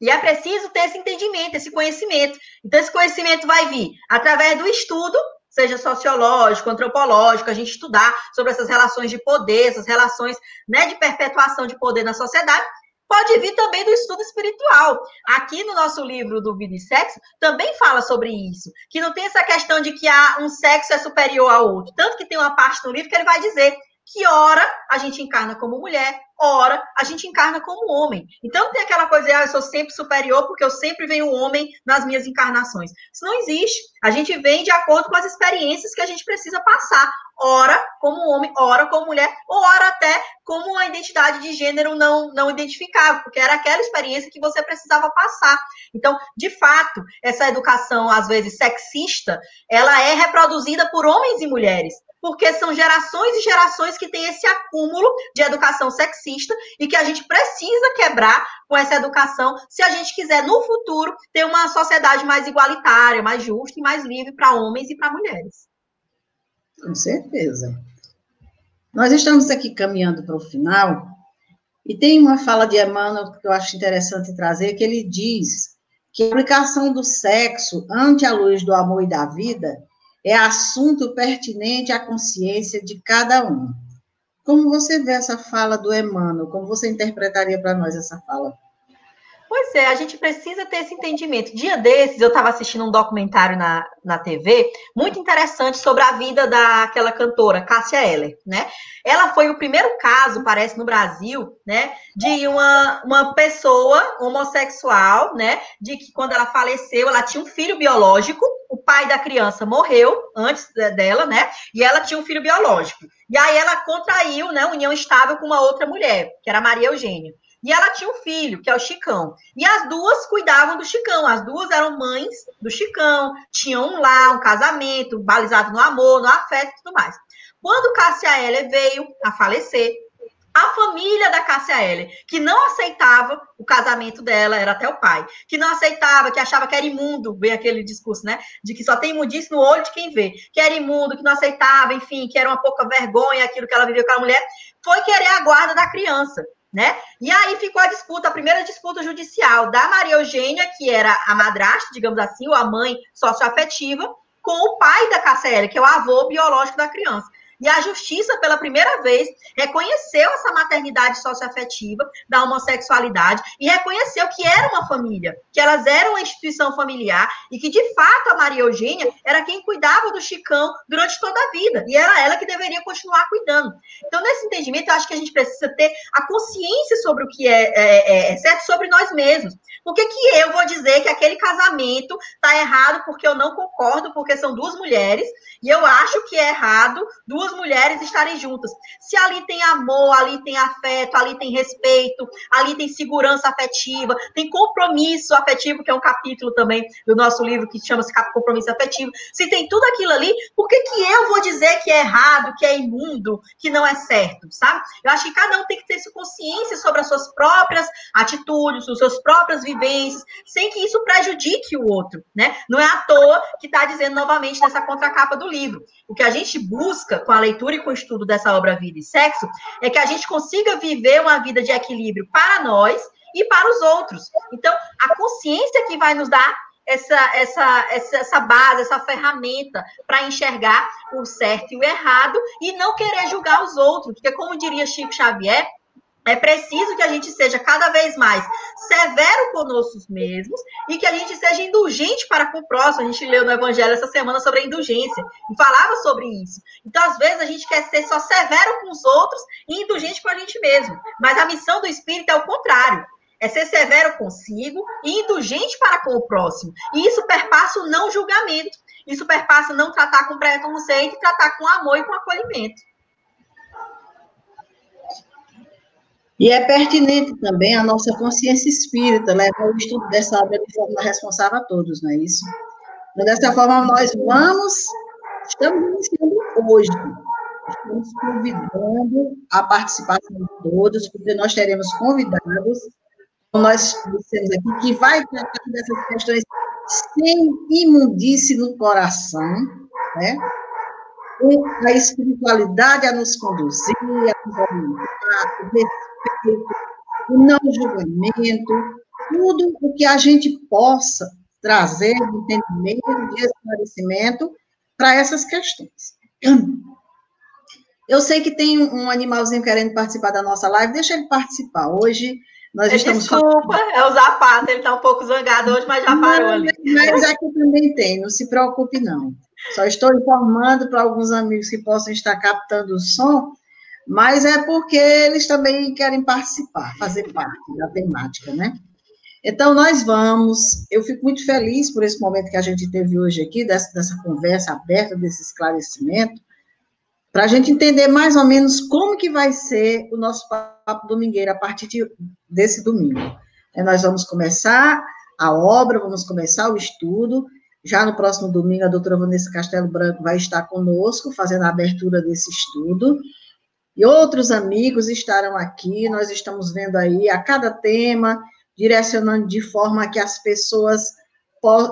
E é preciso ter esse entendimento, esse conhecimento. Então, esse conhecimento vai vir através do estudo, seja sociológico, antropológico, a gente estudar sobre essas relações de poder, essas relações, né, de perpetuação de poder na sociedade, pode vir também do estudo espiritual. Aqui no nosso livro do Vida e Sexo, também fala sobre isso, que não tem essa questão de que um sexo é superior ao outro. Tanto que tem uma parte no livro que ele vai dizer que ora a gente encarna como mulher, ora a gente encarna como homem. Então não tem aquela coisa de eu sou sempre superior porque eu sempre venho homem nas minhas encarnações. Isso não existe. A gente vem de acordo com as experiências que a gente precisa passar. Ora como homem, ora como mulher, ou ora até como uma identidade de gênero não identificável, porque era aquela experiência que você precisava passar. Então, de fato, essa educação, às vezes, sexista, ela é reproduzida por homens e mulheres, porque são gerações e gerações que têm esse acúmulo de educação sexista e que a gente precisa quebrar com essa educação se a gente quiser, no futuro, ter uma sociedade mais igualitária, mais justa e mais livre para homens e para mulheres. Com certeza. Nós estamos aqui caminhando para o final e tem uma fala de Emmanuel que eu acho interessante trazer, que ele diz que a aplicação do sexo ante a luz do amor e da vida é assunto pertinente à consciência de cada um. Como você vê essa fala do Emmanuel? Como você interpretaria para nós essa fala? Pois é, a gente precisa ter esse entendimento. Dia desses, eu estava assistindo um documentário na TV, muito interessante, sobre a vida daquela cantora, Cássia Eller, né? Ela foi o primeiro caso, parece, no Brasil, né, de uma pessoa homossexual, né, de que quando ela faleceu, ela tinha um filho biológico, o pai da criança morreu antes dela, né, e ela tinha um filho biológico. E aí ela contraiu, né, união estável com uma outra mulher, que era Maria Eugênia. E ela tinha um filho, que é o Chicão. E as duas cuidavam do Chicão. As duas eram mães do Chicão. Tinham um lar, um casamento, balizado no amor, no afeto e tudo mais. Quando Cássia Eller veio a falecer, a família da Cássia Eller, que não aceitava o casamento dela, era até o pai, que não aceitava, que achava que era imundo, veio aquele discurso, né, de que só tem imundice no olho de quem vê, que era imundo, que não aceitava, enfim, que era uma pouca vergonha aquilo que ela viveu com a mulher, foi querer a guarda da criança, né? E aí ficou a disputa, a primeira disputa judicial da Maria Eugênia, que era a madrasta, digamos assim, ou a mãe socioafetiva, com o pai da Cássia Eller, que é o avô biológico da criança. E a justiça, pela primeira vez, reconheceu essa maternidade socioafetiva da homossexualidade e reconheceu que era uma família, que elas eram uma instituição familiar e que, de fato, a Maria Eugênia era quem cuidava do Chicão durante toda a vida. E era ela que deveria continuar cuidando. Então, nesse entendimento, eu acho que a gente precisa ter a consciência sobre o que é certo, sobre nós mesmos. Por que eu vou dizer que aquele casamento está errado porque eu não concordo, porque são duas mulheres, e eu acho que é errado duas mulheres estarem juntas? Se ali tem amor, ali tem afeto, ali tem respeito, ali tem segurança afetiva, tem compromisso afetivo, que é um capítulo também do nosso livro que chama-se Compromisso Afetivo. Se tem tudo aquilo ali, por que eu vou dizer que é errado, que é imundo, que não é certo, sabe? Eu acho que cada um tem que ter essa consciência sobre as suas próprias atitudes, as suas próprias vivências, sem que isso prejudique o outro, né? Não é à toa que está dizendo novamente nessa contracapa do livro. O que a gente busca com a leitura e com o estudo dessa obra Vida e Sexo é que a gente consiga viver uma vida de equilíbrio para nós e para os outros. Então, a consciência que vai nos dar essa base, essa ferramenta para enxergar o certo e o errado e não querer julgar os outros, porque, como diria Chico Xavier, é preciso que a gente seja cada vez mais severo conosco mesmos e que a gente seja indulgente para com o próximo. A gente leu no Evangelho essa semana sobre a indulgência e falava sobre isso. Então, às vezes, a gente quer ser só severo com os outros e indulgente com a gente mesmo. Mas a missão do Espírito é o contrário. É ser severo consigo e indulgente para com o próximo. E isso perpassa o não julgamento. Isso perpassa não tratar com preconceito e tratar com amor e com acolhimento. E é pertinente também a nossa consciência espírita, levar o estudo dessa obra de forma responsável a todos, não é isso? Então, dessa forma, nós estamos iniciando hoje, estamos convidando a participação de todos, porque nós teremos convidados, como nós dissemos aqui, que vai tratar dessas questões sem imundície no coração, né? A espiritualidade a nos conduzir, a nos orientar, o respeito, o não julgamento, tudo o que a gente possa trazer de entendimento, de esclarecimento para essas questões. Eu sei que tem um animalzinho querendo participar da nossa live, deixa ele participar. Hoje nós estamos... Desculpa, é o Zapata, ele está um pouco zangado hoje, mas já parou ali. Mas aqui também tem, não se preocupe não. Só estou informando para alguns amigos que possam estar captando o som, mas é porque eles também querem participar, fazer parte da temática, né? Então, eu fico muito feliz por esse momento que a gente teve hoje aqui, dessa conversa aberta, desse esclarecimento, para a gente entender mais ou menos como que vai ser o nosso Papo Domingueiro a partir desse domingo. Nós vamos começar a obra, vamos começar o estudo. Já no próximo domingo, a doutora Vanessa Castelo Branco vai estar conosco, fazendo a abertura desse estudo. E outros amigos estarão aqui, nós estamos vendo aí a cada tema, direcionando de forma que as pessoas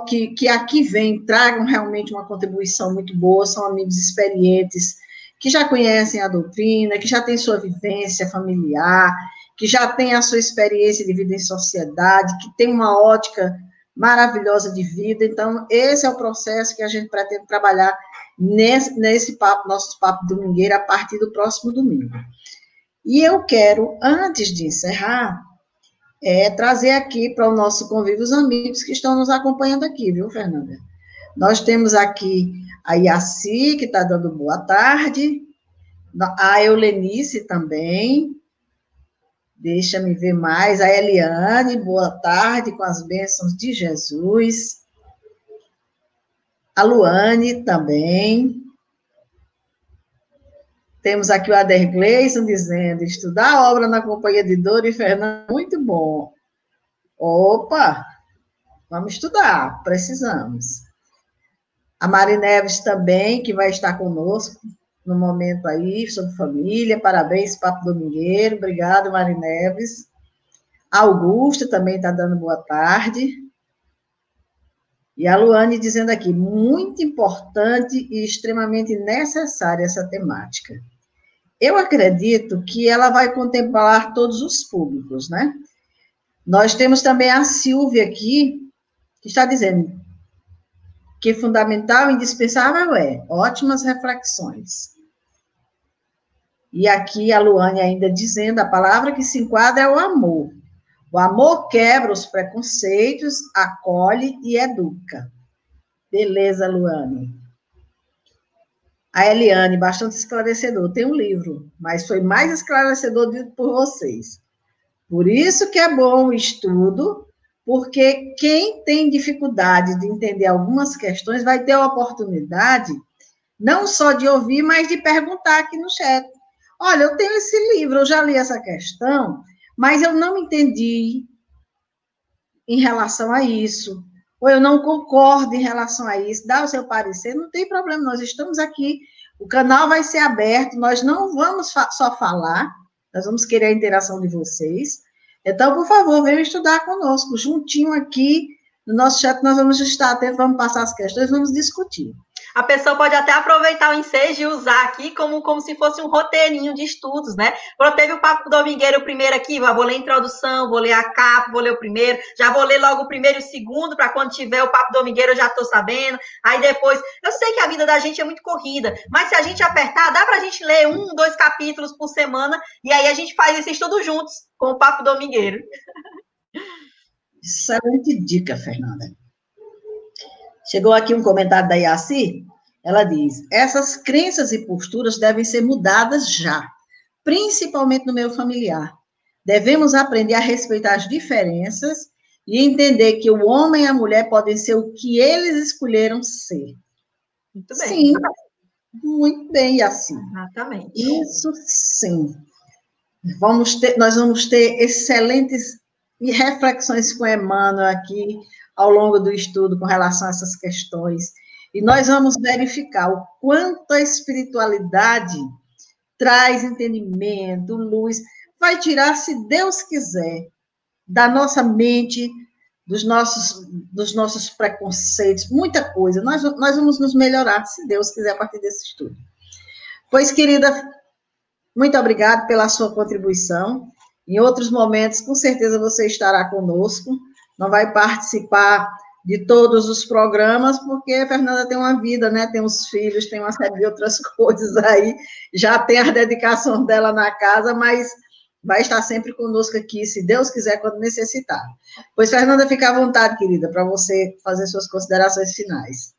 que aqui vêm tragam realmente uma contribuição muito boa, são amigos experientes, que já conhecem a doutrina, que já têm sua vivência familiar, que já têm a sua experiência de vida em sociedade, que tem uma ótica maravilhosa de vida. Então, esse é o processo que a gente pretende trabalhar nesse papo, nosso Papo Domingueiro, a partir do próximo domingo. E eu quero, antes de encerrar, trazer aqui para o nosso convívio os amigos que estão nos acompanhando aqui, viu, Fernanda? Nós temos aqui a Yaci, que está dando boa tarde, a Eulenice também, deixa-me ver mais, a Eliane, boa tarde, com as bênçãos de Jesus, a Luane também, temos aqui o Ader Gleison dizendo, estudar a obra na companhia de Dora e Fernando, muito bom. Opa, vamos estudar, precisamos. A Mari Neves também, que vai estar conosco no momento aí, sobre família, parabéns, Papo Domingueiro, obrigado, Mari Neves. A Augusta também está dando boa tarde. E a Luane dizendo aqui, muito importante e extremamente necessária essa temática. Eu acredito que ela vai contemplar todos os públicos, né? Nós temos também a Silvia aqui, que está dizendo que fundamental e indispensável ótimas reflexões. E aqui a Luane ainda dizendo, a palavra que se enquadra é o amor. O amor quebra os preconceitos, acolhe e educa. Beleza, Luane. A Eliane, bastante esclarecedor. Tem um livro, mas foi mais esclarecedor dito por vocês. Por isso que é bom o estudo, porque quem tem dificuldade de entender algumas questões vai ter a oportunidade não só de ouvir, mas de perguntar aqui no chat. Olha, eu tenho esse livro, eu já li essa questão, mas eu não entendi em relação a isso, ou eu não concordo em relação a isso, dá o seu parecer, não tem problema, nós estamos aqui, o canal vai ser aberto, nós não vamos só falar, nós vamos querer a interação de vocês, então, por favor, venham estudar conosco, juntinho aqui, no nosso chat, nós vamos estar atentos, vamos passar as questões, vamos discutir. A pessoa pode até aproveitar o ensejo e usar aqui como se fosse um roteirinho de estudos, né? Quando teve o Papo Domingueiro, o primeiro aqui, vou ler a introdução, vou ler a capa, vou ler o primeiro, já vou ler logo o primeiro e o segundo, para quando tiver o Papo Domingueiro eu já estou sabendo. Aí depois, eu sei que a vida da gente é muito corrida, mas se a gente apertar, dá para a gente ler 1, 2 capítulos por semana, e aí a gente faz esse estudo juntos, com o Papo Domingueiro. Excelente dica, Fernanda. Chegou aqui um comentário da Yaci, ela diz, essas crenças e posturas devem ser mudadas já, principalmente no meio familiar. Devemos aprender a respeitar as diferenças e entender que o homem e a mulher podem ser o que eles escolheram ser. Muito bem. Sim, muito bem, Yaci. Exatamente. Isso sim. Nós vamos ter excelentes reflexões com Emmanuel aqui, ao longo do estudo com relação a essas questões. E nós vamos verificar o quanto a espiritualidade traz entendimento, luz, vai tirar, se Deus quiser, da nossa mente, dos nossos preconceitos, muita coisa. Nós vamos nos melhorar, se Deus quiser, a partir desse estudo. Pois, querida, muito obrigada pela sua contribuição. Em outros momentos, com certeza, você estará conosco. Não vai participar de todos os programas, porque a Fernanda tem uma vida, né? Tem os filhos, tem uma série de outras coisas aí, já tem a dedicação dela na casa, mas vai estar sempre conosco aqui, se Deus quiser, quando necessitar. Pois, Fernanda, fica à vontade, querida, para você fazer suas considerações finais.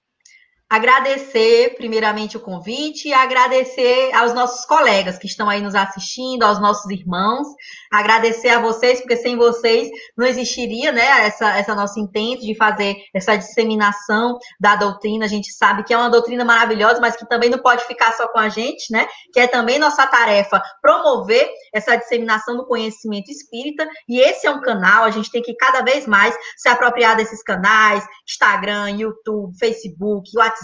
Agradecer, primeiramente, o convite e agradecer aos nossos colegas que estão aí nos assistindo, aos nossos irmãos. Agradecer a vocês, porque sem vocês não existiria, né, essa nosso intento de fazer essa disseminação da doutrina. A gente sabe que é uma doutrina maravilhosa, mas que também não pode ficar só com a gente, né? Que é também nossa tarefa promover essa disseminação do conhecimento espírita. E esse é um canal, a gente tem que cada vez mais se apropriar desses canais, Instagram, YouTube, Facebook, WhatsApp,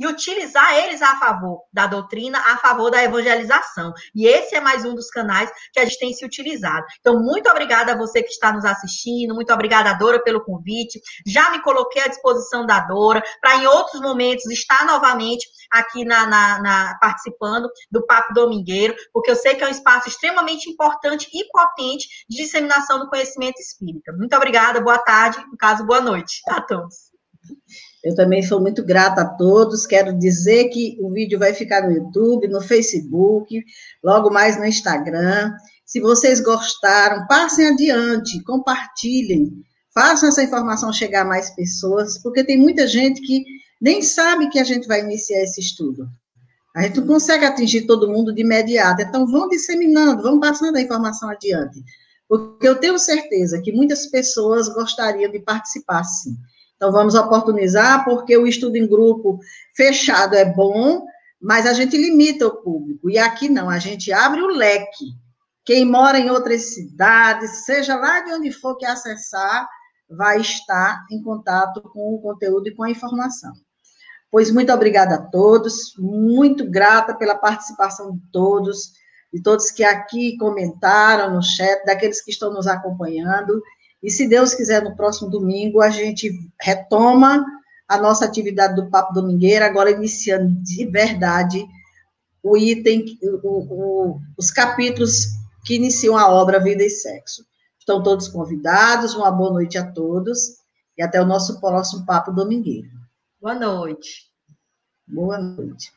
e utilizar eles a favor da doutrina, a favor da evangelização. E esse é mais um dos canais que a gente tem se utilizado. Então, muito obrigada a você que está nos assistindo, muito obrigada, Dora, pelo convite. Já me coloquei à disposição da Dora, para em outros momentos estar novamente aqui participando do Papo Domingueiro, porque eu sei que é um espaço extremamente importante e potente de disseminação do conhecimento espírita. Muito obrigada, boa tarde, no caso, boa noite a todos. Eu também sou muito grata a todos, quero dizer que o vídeo vai ficar no YouTube, no Facebook, logo mais no Instagram. Se vocês gostaram, passem adiante, compartilhem, façam essa informação chegar a mais pessoas, porque tem muita gente que nem sabe que a gente vai iniciar esse estudo. A gente não consegue atingir todo mundo de imediato, então vão disseminando, vão passando a informação adiante, porque eu tenho certeza que muitas pessoas gostariam de participar, sim. Então vamos oportunizar, porque o estudo em grupo fechado é bom, mas a gente limita o público, e aqui não, a gente abre o leque. Quem mora em outras cidades, seja lá de onde for que acessar, vai estar em contato com o conteúdo e com a informação. Pois muito obrigada a todos, muito grata pela participação de todos que aqui comentaram no chat, daqueles que estão nos acompanhando, e se Deus quiser, no próximo domingo, a gente retoma a nossa atividade do Papo Domingueiro, agora iniciando de verdade o item, os capítulos que iniciam a obra Vida e Sexo. Estão todos convidados, uma boa noite a todos, e até o nosso próximo Papo Domingueiro. Boa noite. Boa noite.